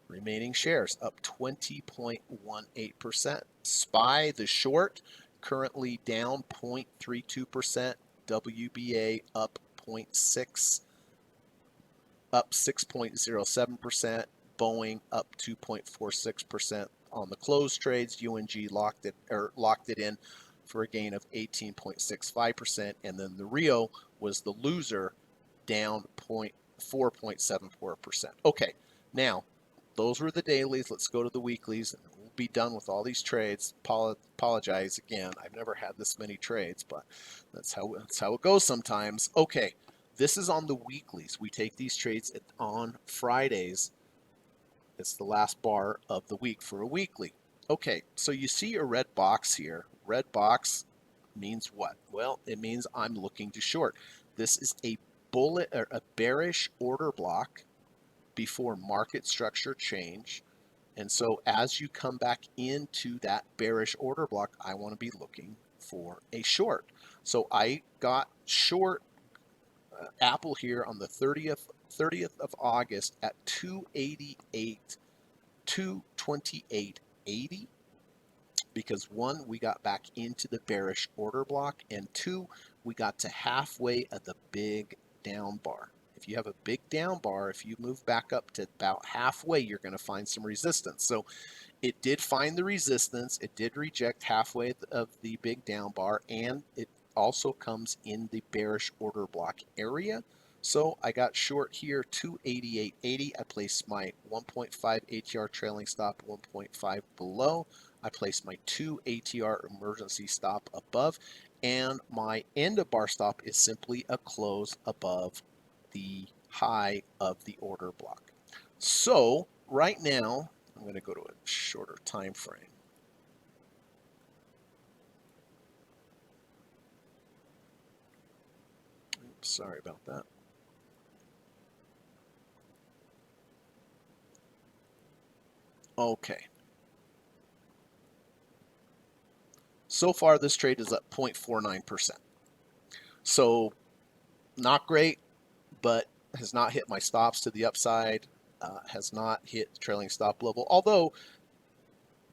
remaining shares up 20.18%. SPY, the short, currently down 0.32%. WBA up 0.6, up 6.07%. Boeing up 2.46% on the closed trades. UNG locked it in for a gain of 18.65%, and then the Rio was the loser, down 4.74%. Okay, now those were the dailies. Let's go to the weeklies, and we'll be done with all these trades. Apologize again. I've never had this many trades, but that's how it goes sometimes. Okay, this is on the weeklies. We take these trades on Fridays. It's the last bar of the week for a weekly. Okay, so you see a red box here. Red box means what? Well, it means I'm looking to short. This is a bullet or a bearish order block before market structure change. And so as you come back into that bearish order block, I want to be looking for a short. So I got short Apple here on the 30th of August at 288, 228.80, because one, we got back into the bearish order block, and two, we got to halfway at the big down bar. If you have a big down bar, if you move back up to about halfway, you're going to find some resistance. So it did find the resistance. It did reject halfway of the big down bar, and it also comes in the bearish order block area. So I got short here, 288.80. I placed my 1.5 ATR trailing stop 1.5 below. I placed my 2 ATR emergency stop above, and my end of bar stop is simply a close above the high of the order block. So right now, I'm going to go to a shorter time frame. Oops, sorry about that. Okay. So far, this trade is up 0.49%. So not great, but has not hit my stops to the upside, has not hit the trailing stop level. Although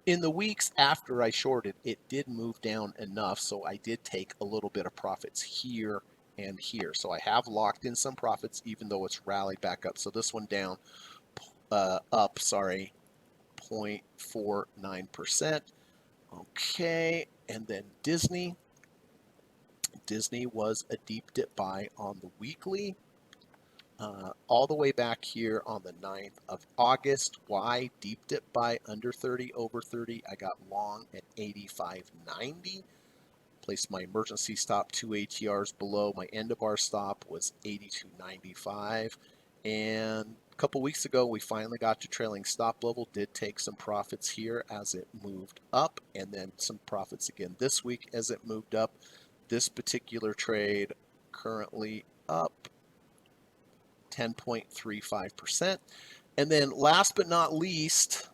in the weeks after I shorted, it did move down enough, so I did take a little bit of profits here and here. So I have locked in some profits, even though it's rallied back up. So this one down, up, sorry, 0.49%. Okay, and then Disney. Disney was a deep dip buy on the weekly. All the way back here on the 9th of August. Why? Deep dip buy under 30, over 30. I got long at 85.90. Placed my emergency stop 2 ATRs below. My end of bar stop was 82.95. And a couple weeks ago, we finally got to trailing stop level. Did take some profits here as it moved up, and then some profits again this week as it moved up. This particular trade currently up 10.35%. And then last but not least,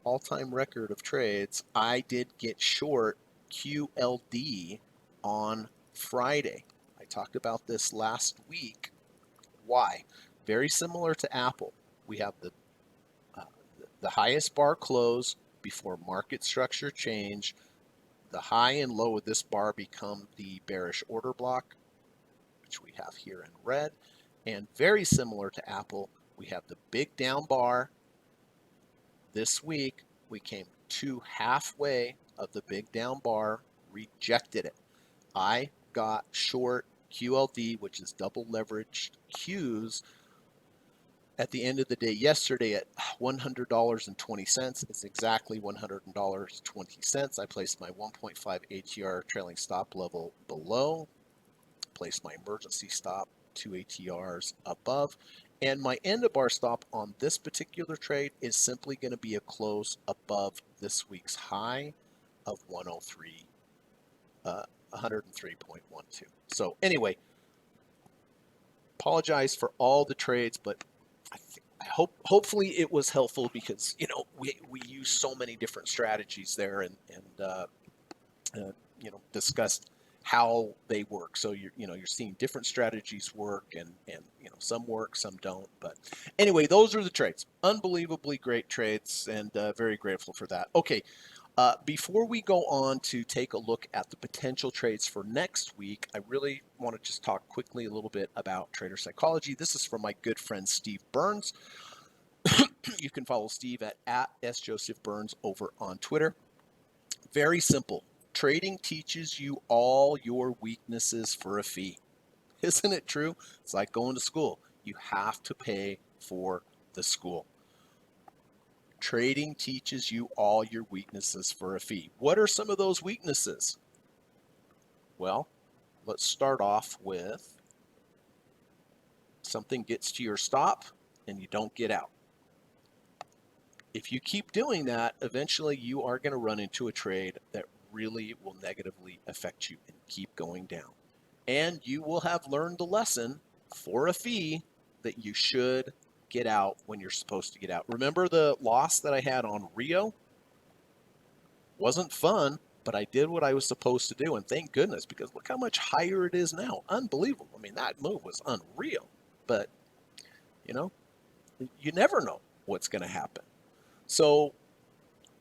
all-time record of trades, I did get short QLD on Friday. I talked about this last week. Why? Very similar to Apple. We have uh, the highest bar close before market structure change. The high and low of this bar become the bearish order block, which we have here in red. And very similar to Apple, we have the big down bar. This week, we came to halfway of the big down bar, rejected it. I got short QLD, which is double leveraged Qs, at the end of the day yesterday at $100.20. It's exactly $100.20. I placed my 1.5 ATR trailing stop level below, placed my emergency stop 2 ATRs above, And my end of bar stop on this particular trade is simply going to be a close above this week's high of 103, 103.12. So anyway, apologize for all the trades, but I hopefully it was helpful because we use so many different strategies there and discussed how they work. So you're seeing different strategies work, and some work, some don't. But anyway, those are the trades. Unbelievably great trades, and very grateful for that. Okay, before we go on to take a look at the potential trades for next week, I really want to just talk quickly a little bit about trader psychology. This is from my good friend Steve Burns. You can follow Steve at @sjosephburns over on Twitter. Very simple. Trading teaches you all your weaknesses for a fee. Isn't it true? It's like going to school. You have to pay for the school. Trading teaches you all your weaknesses for a fee. What are some of those weaknesses? Well, let's start off with something gets to your stop and you don't get out. If you keep doing that, eventually you are going to run into a trade that really will negatively affect you and keep going down. And you will have learned the lesson for a fee that you should get out when you're supposed to get out. Remember the loss that I had on Rio? Wasn't fun, but I did what I was supposed to do. And thank goodness, because look how much higher it is now. Unbelievable. I mean, that move was unreal. But, you never know what's going to happen. So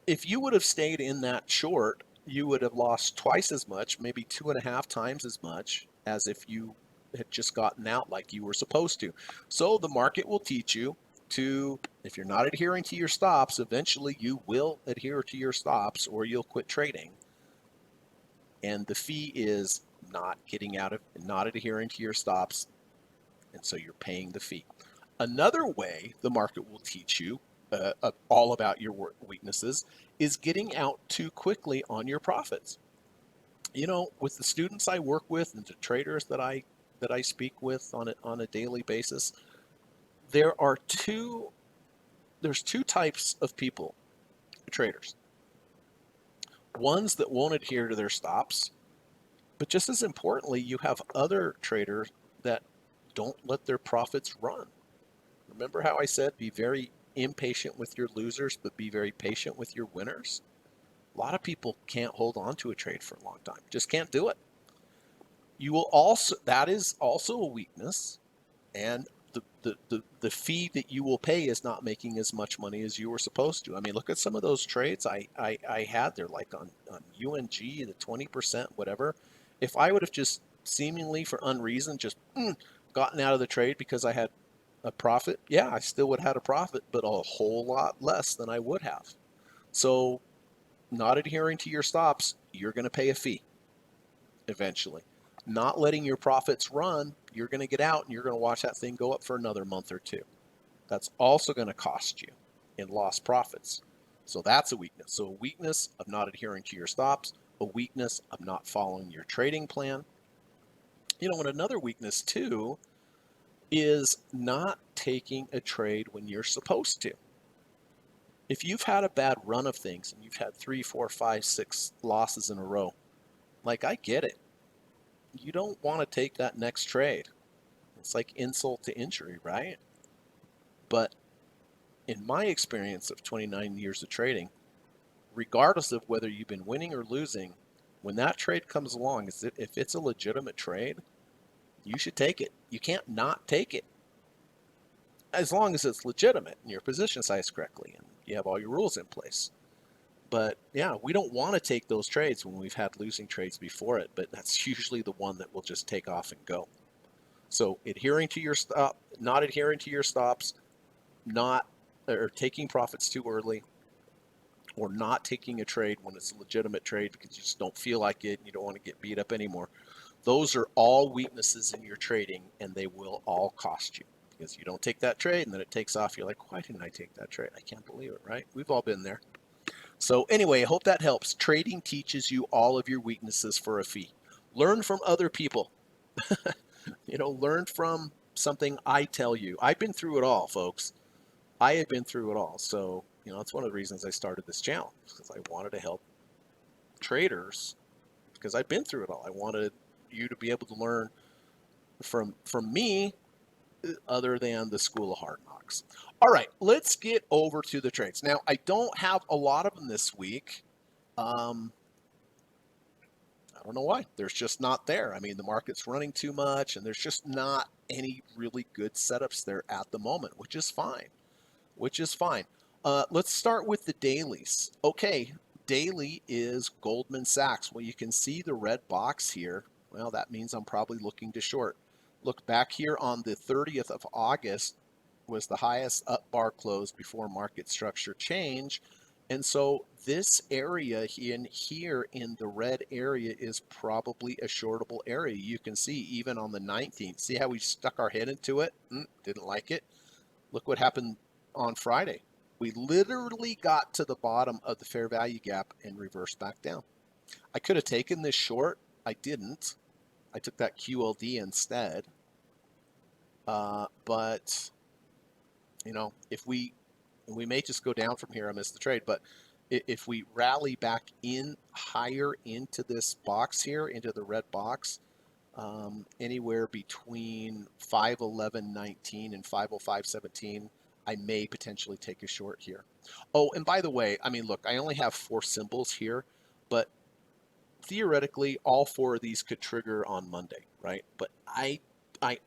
if you would have stayed in that short, you would have lost twice as much, maybe 2.5 times as much as if you had just gotten out like you were supposed to. So the market will teach you to, if you're not adhering to your stops, eventually you will adhere to your stops or you'll quit trading. And the fee is not adhering to your stops. And so you're paying the fee. Another way the market will teach you all about your weaknesses is getting out too quickly on your profits. With the students I work with and the traders that I speak with on a daily basis, there's two types of people, traders. Ones that won't adhere to their stops, but just as importantly, you have other traders that don't let their profits run. Remember how I said be very impatient with your losers, but be very patient with your winners? A lot of people can't hold on to a trade for a long time. Just can't do it. That is also a weakness, and the fee that you will pay is not making as much money as you were supposed to. I mean, look at some of those trades I had there, like on UNG, the 20%, whatever. If I would have just seemingly for unreason just gotten out of the trade because I had a profit, yeah, I still would have had a profit, but a whole lot less than I would have. So not adhering to your stops, you're going to pay a fee eventually. Not letting your profits run, you're going to get out and you're going to watch that thing go up for another month or two. That's also going to cost you in lost profits. So that's a weakness. So a weakness of not adhering to your stops, a weakness of not following your trading plan. And another weakness too is not taking a trade when you're supposed to. If you've had a bad run of things and you've had 3, 4, 5, 6 losses in a row, like I get it. You don't want to take that next trade. It's like insult to injury, right? But in my experience of 29 years of trading, regardless of whether you've been winning or losing, when that trade comes along, if it's a legitimate trade, you should take it. You can't not take it. As long as it's legitimate and your position sized correctly and you have all your rules in place. But yeah, we don't want to take those trades when we've had losing trades before it, but that's usually the one that will just take off and go. So adhering to your stop, not adhering to your stops, or taking profits too early, or not taking a trade when it's a legitimate trade because you just don't feel like it and you don't want to get beat up anymore. Those are all weaknesses in your trading, and they will all cost you because you don't take that trade and then it takes off. You're like, why didn't I take that trade? I can't believe it, right? We've all been there. So anyway, I hope that helps. Trading teaches you all of your weaknesses for a fee. Learn from other people. Learn from something I tell you. I've been through it all, folks. I have been through it all. So, that's one of the reasons I started this channel, because I wanted to help traders, because I've been through it all. I wanted you to be able to learn from me, other than the School of Hard Knocks. All right, let's get over to the trades. Now, I don't have a lot of them this week. Um, I don't know why. There's just not there. I mean, the market's running too much, and there's just not any really good setups there at the moment, which is fine. Which is fine. Let's start with the dailies. Okay, daily is Goldman Sachs. Well, you can see the red box here. Well, that means I'm probably looking to short. Look back here on the 30th of August was the highest up bar close before market structure change. And so this area in here in the red area is probably a shortable area. You can see even on the 19th. See how we stuck our head into it? Didn't like it. Look what happened on Friday. We literally got to the bottom of the fair value gap and reversed back down. I could have taken this short. I didn't. I took that QLD instead. But if we may just go down from here, I missed the trade, but if we rally back in higher into this box here, into the red box, anywhere between 511.19 and 505.17, I may potentially take a short here. Oh, and by the way, I mean, look, I only have 4 symbols here, but theoretically, all 4 of these could trigger on Monday, right? But I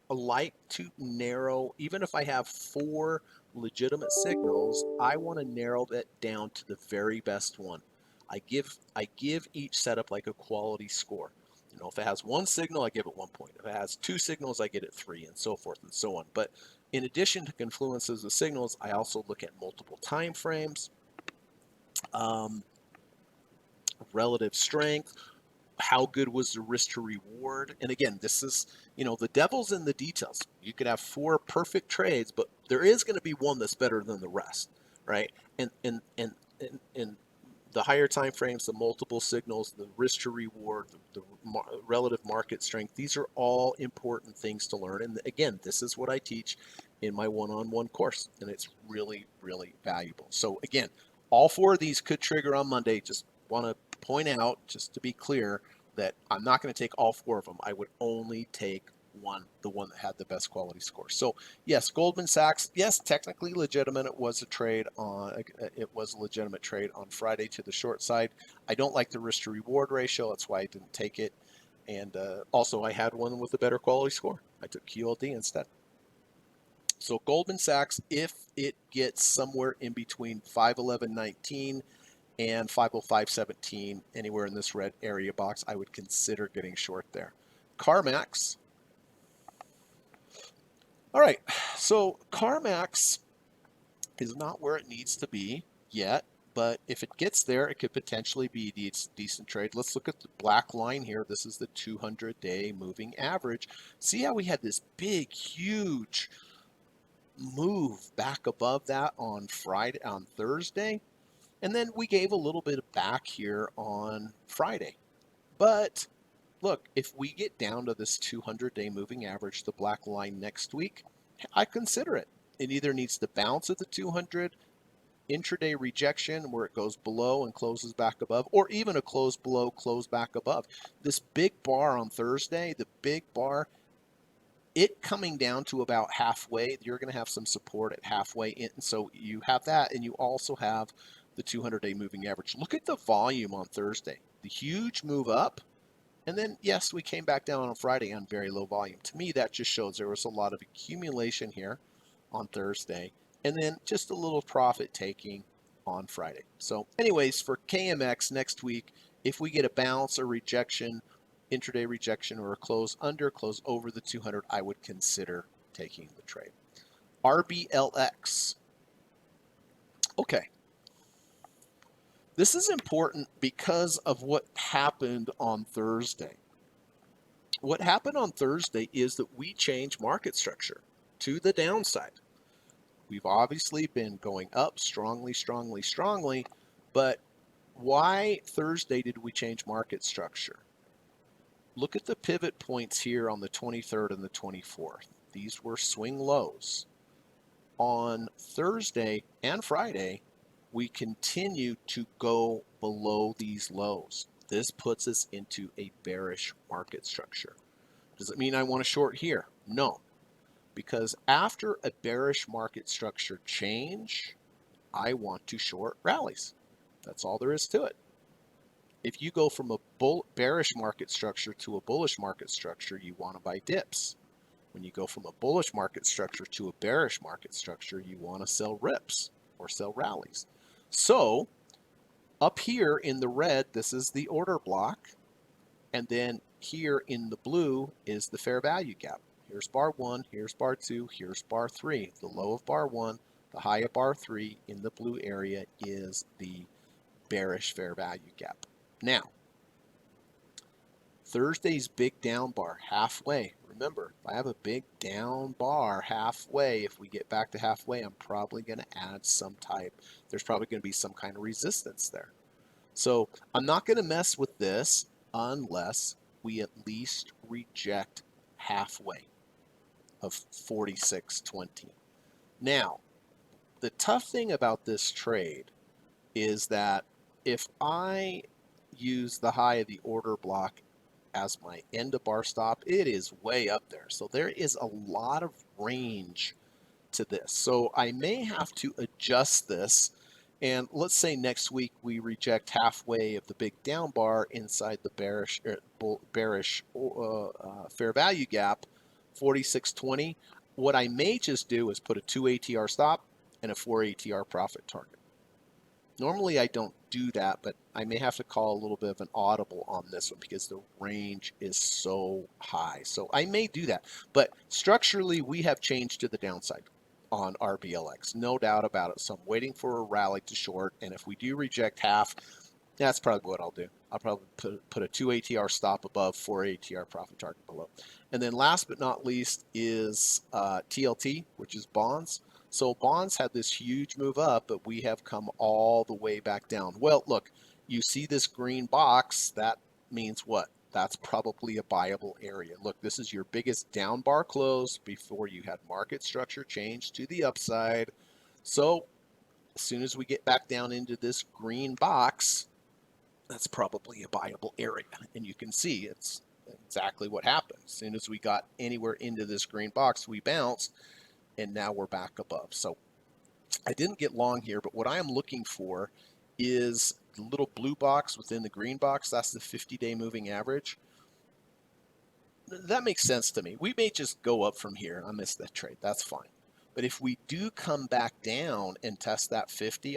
like to narrow, even if I have 4 legitimate signals, I want to narrow that down to the very best one. I give each setup like a quality score. If it has 1 signal, I give it 1 point. If it has 2 signals, I get it 3, and so forth and so on. But in addition to confluences of signals, I also look at multiple time frames, relative strength, how good was the risk to reward. And again, this is, the devil's in the details. You could have 4 perfect trades, but there is going to be one that's better than the rest, right? And the higher time frames, the multiple signals, the risk to reward, the relative market strength, these are all important things to learn. And again, this is what I teach in my one-on-one course, and it's really, really valuable. So again, all 4 of these could trigger on Monday. Just want to point out, just to be clear, that I'm not going to take all 4 of them. I would only take the one that had the best quality score. So yes, Goldman Sachs, yes, technically legitimate. It was a legitimate trade on Friday to the short side. I don't like the risk to reward ratio. That's why I didn't take it. And also I had one with a better quality score. I took QLD instead. So Goldman Sachs, if it gets somewhere in between 511.19 and 505.17, anywhere in this red area box, I would consider getting short there. CarMax. All right, so CarMax is not where it needs to be yet, but if it gets there, it could potentially be a decent trade. Let's look at the black line here. This is the 200-day moving average. See how we had this big, huge move back above that on Thursday? And then we gave a little bit back here on Friday. But look, if we get down to this 200-day moving average, the black line next week, I consider it. It either needs to bounce at the 200 intraday rejection where it goes below and closes back above, or even a close below, close back above. This big bar on Thursday, the big bar, it coming down to about halfway, you're going to have some support at halfway in. So you have that, and you also have the 200-day moving average. Look at the volume on Thursday. The huge move up. And then, yes, we came back down on Friday on very low volume. To me, that just shows there was a lot of accumulation here on Thursday, and then just a little profit taking on Friday. So anyways, for KMX next week, if we get a bounce or rejection, intraday rejection, or a close under, close over the 200, I would consider taking the trade. RBLX. Okay. This is important because of what happened on Thursday. What happened on Thursday is that we changed market structure to the downside. We've obviously been going up strongly, strongly, strongly, but why Thursday did we change market structure? Look at the pivot points here on the 23rd and the 24th. These were swing lows. On Thursday and Friday, we continue to go below these lows. This puts us into a bearish market structure. Does it mean I want to short here? No, because after a bearish market structure change, I want to short rallies. That's all there is to it. If you go from a bearish market structure to a bullish market structure, you want to buy dips. When you go from a bullish market structure to a bearish market structure, you want to sell rips or sell rallies. So up here in the red, this is the order block. And then here in the blue is the fair value gap. Here's bar 1, here's bar 2, here's bar 3. The low of bar 1, the high of bar 3 in the blue area is the bearish fair value gap. Now, Thursday's big down bar halfway. Remember, if I have a big down bar halfway, if we get back to halfway, I'm probably going to add some type. There's probably going to be some kind of resistance there. So I'm not going to mess with this unless we at least reject halfway of 46.20. Now, the tough thing about this trade is that if I use the high of the order block as my end of bar stop, it is way up there. So there is a lot of range to this. So I may have to adjust this. And let's say next week we reject halfway of the big down bar inside the bearish fair value gap, 46.20. What I may just do is put a 2 ATR stop and a 4 ATR profit target. Normally I don't do that, but I may have to call a little bit of an audible on this one because the range is so high. So I may do that, but structurally we have changed to the downside on RBLX, no doubt about it. So I'm waiting for a rally to short, and if we do reject half, that's probably what I'll do. I'll probably put a 2 ATR stop above, 4 ATR profit target below. And then last but not least is TLT, which is bonds. So bonds had this huge move up, but we have come all the way back down. Well, look, you see this green box, that means what? That's probably a buyable area. Look, this is your biggest down bar close before you had market structure change to the upside. So as soon as we get back down into this green box, that's probably a buyable area. And you can see it's exactly what happened. As soon as we got anywhere into this green box, we bounced, and now we're back above. So I didn't get long here, but what I am looking for is the little blue box within the green box. That's the 50-day moving average. That makes sense to me. We may just go up from here. I missed that trade. That's fine. But if we do come back down and test that 50,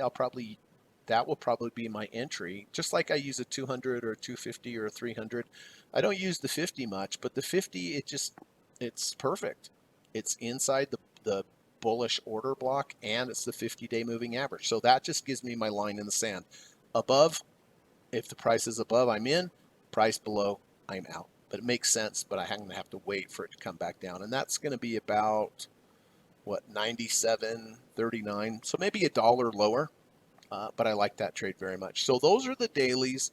that will probably be my entry. Just like I use a 200 or a 250 or a 300. I don't use the 50 much, but the 50, it's perfect. It's inside the bullish order block, and it's the 50-day moving average. So that just gives me my line in the sand. Above, if the price is above, I'm in. Price below, I'm out. But it makes sense, but I'm going to have to wait for it to come back down. And that's going to be about, what, 97.39. So maybe $1 lower, but I like that trade very much. So those are the dailies.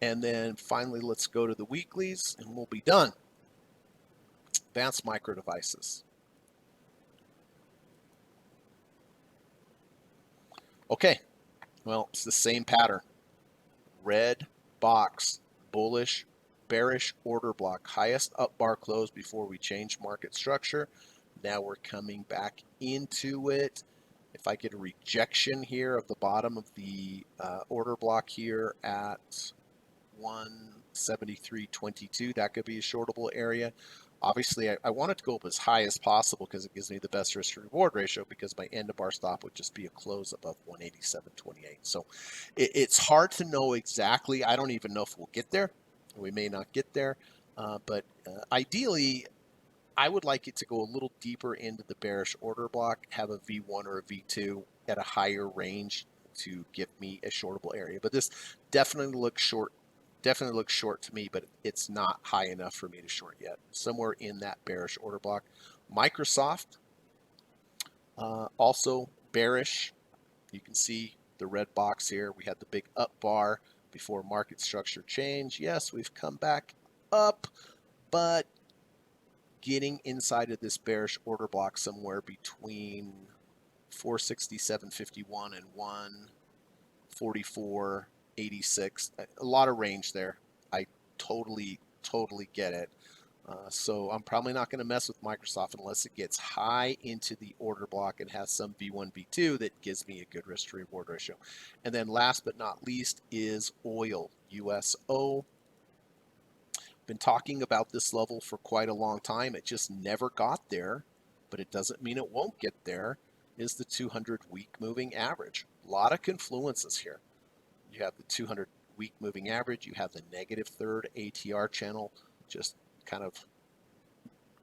And then finally, let's go to the weeklies, and we'll be done. Advanced micro devices. Okay, well, it's the same pattern. Red box, bullish, bearish order block, highest up bar close before we change market structure. Now we're coming back into it. If I get a rejection here of the bottom of the order block here at 173.22, that could be a shortable area. Obviously, I want it to go up as high as possible because it gives me the best risk to reward ratio, because my end of bar stop would just be a close above 187.28. So it's hard to know exactly. I don't even know if we'll get there. We may not get there. But ideally, I would like it to go a little deeper into the bearish order block, have a V1 or a V2 at a higher range to give me a shortable area. But this definitely looks short. Definitely looks short to me, but it's not high enough for me to short yet. Somewhere in that bearish order block. Microsoft, also bearish. You can see the red box here. We had the big up bar before market structure change. Yes, we've come back up, but getting inside of this bearish order block somewhere between 467.51 and 144.86. A lot of range there. I totally get it. So I'm probably not going to mess with Microsoft unless it gets high into the order block and has some V1, V2 that gives me a good risk to reward ratio. And then last but not least is oil, USO. Been talking about this level for quite a long time. It just never got there, but it doesn't mean it won't get there. Is the 200-week moving average. A lot of confluences here. You have the 200-week moving average. You have the negative third ATR channel just kind of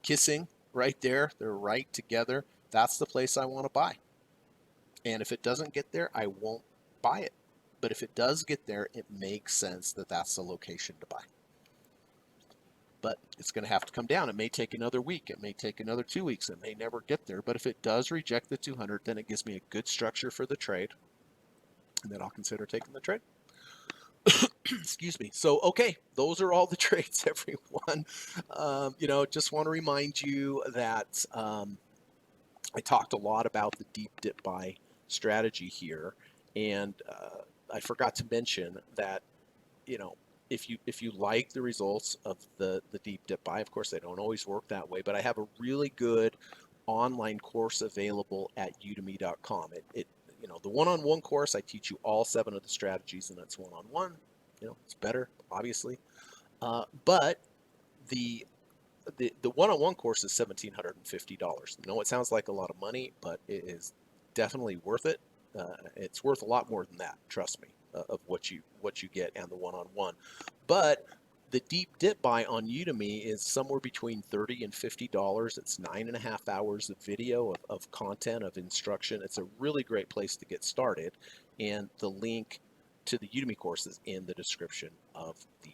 kissing right there. They're right together. That's the place I want to buy. And if it doesn't get there, I won't buy it. But if it does get there, it makes sense that that's the location to buy. But it's going to have to come down. It may take another week. It may take another 2 weeks. It may never get there. But if it does reject the 200, then it gives me a good structure for the trade. And then I'll consider taking the trade. Excuse me. So, okay, those are all the trades, everyone. Just want to remind you that I talked a lot about the deep dip buy strategy here. And I forgot to mention that, if you like the results of the deep dip buy, of course, they don't always work that way, but I have a really good online course available at udemy.com. The one-on-one course, I teach you all 7 of the strategies, and that's one-on-one. It's better, obviously. But the one-on-one course is $1,750. I know it sounds like a lot of money, but it is definitely worth it. It's worth a lot more than that, trust me, of what you get and the one-on-one. But the deep dip buy on Udemy is somewhere between $30 and $50. It's 9.5 hours of video, of content, of instruction. It's a really great place to get started. And the link to the Udemy course is in the description of the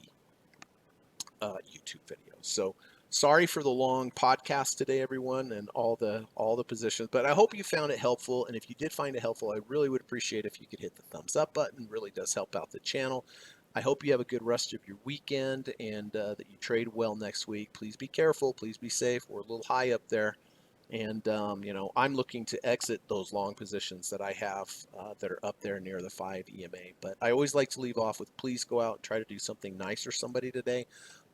YouTube video. So sorry for the long podcast today, everyone, and all the positions, but I hope you found it helpful. And if you did find it helpful, I really would appreciate if you could hit the thumbs up button. It really does help out the channel. I hope you have a good rest of your weekend and that you trade well next week. Please be careful. Please be safe. We're a little high up there. And, I'm looking to exit those long positions that I have that are up there near the 5 EMA. But I always like to leave off with, please go out and try to do something nice for somebody today.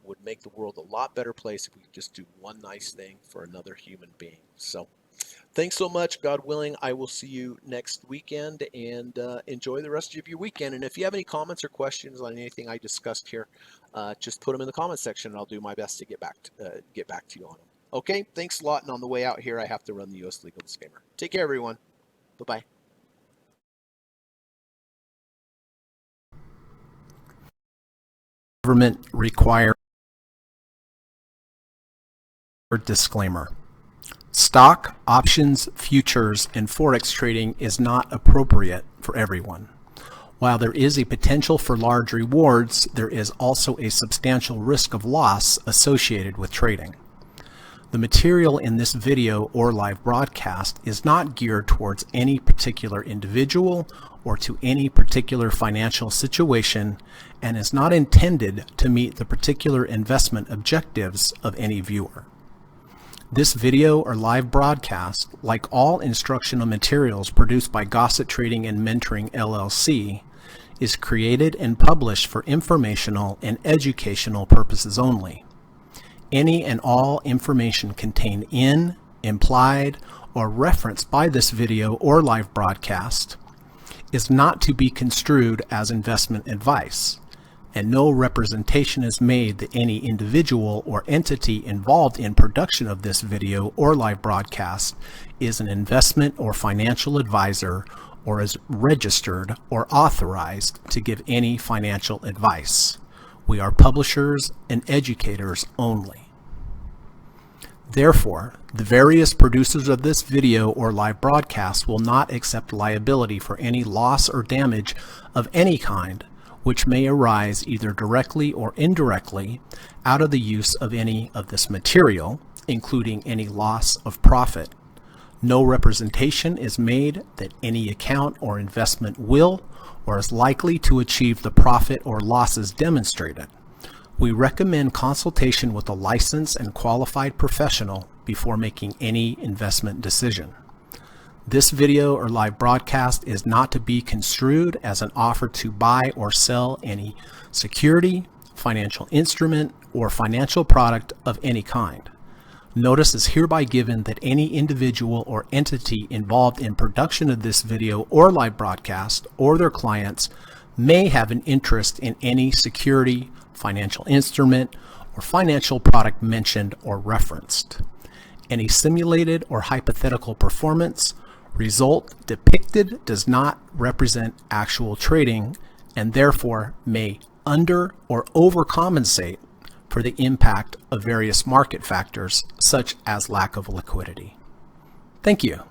Would make the world a lot better place if we could just do one nice thing for another human being. So thanks so much. God willing, I will see you next weekend, and enjoy the rest of your weekend. And if you have any comments or questions on anything I discussed here, just put them in the comment section, and I'll do my best to get back to you on them. Okay, thanks a lot. And on the way out here, I have to run the U.S. legal disclaimer. Take care, everyone. Bye-bye. Government required disclaimer. Stock, options, futures, and forex trading is not appropriate for everyone. While there is a potential for large rewards, there is also a substantial risk of loss associated with trading. The material in this video or live broadcast is not geared towards any particular individual or to any particular financial situation and is not intended to meet the particular investment objectives of any viewer. This video or live broadcast, like all instructional materials produced by Gossett Trading and Mentoring LLC, is created and published for informational and educational purposes only. Any and all information contained in, implied, or referenced by this video or live broadcast is not to be construed as investment advice, and no representation is made that any individual or entity involved in production of this video or live broadcast is an investment or financial advisor or is registered or authorized to give any financial advice. We are publishers and educators only. Therefore, the various producers of this video or live broadcast will not accept liability for any loss or damage of any kind which may arise either directly or indirectly out of the use of any of this material, including any loss of profit. No representation is made that any account or investment will or is likely to achieve the profit or losses demonstrated. We recommend consultation with a licensed and qualified professional before making any investment decision. This video or live broadcast is not to be construed as an offer to buy or sell any security, financial instrument, or financial product of any kind. Notice is hereby given that any individual or entity involved in production of this video or live broadcast or their clients may have an interest in any security, financial instrument, or financial product mentioned or referenced. Any simulated or hypothetical performance result depicted does not represent actual trading and therefore may under or overcompensate for the impact of various market factors such as lack of liquidity. Thank you.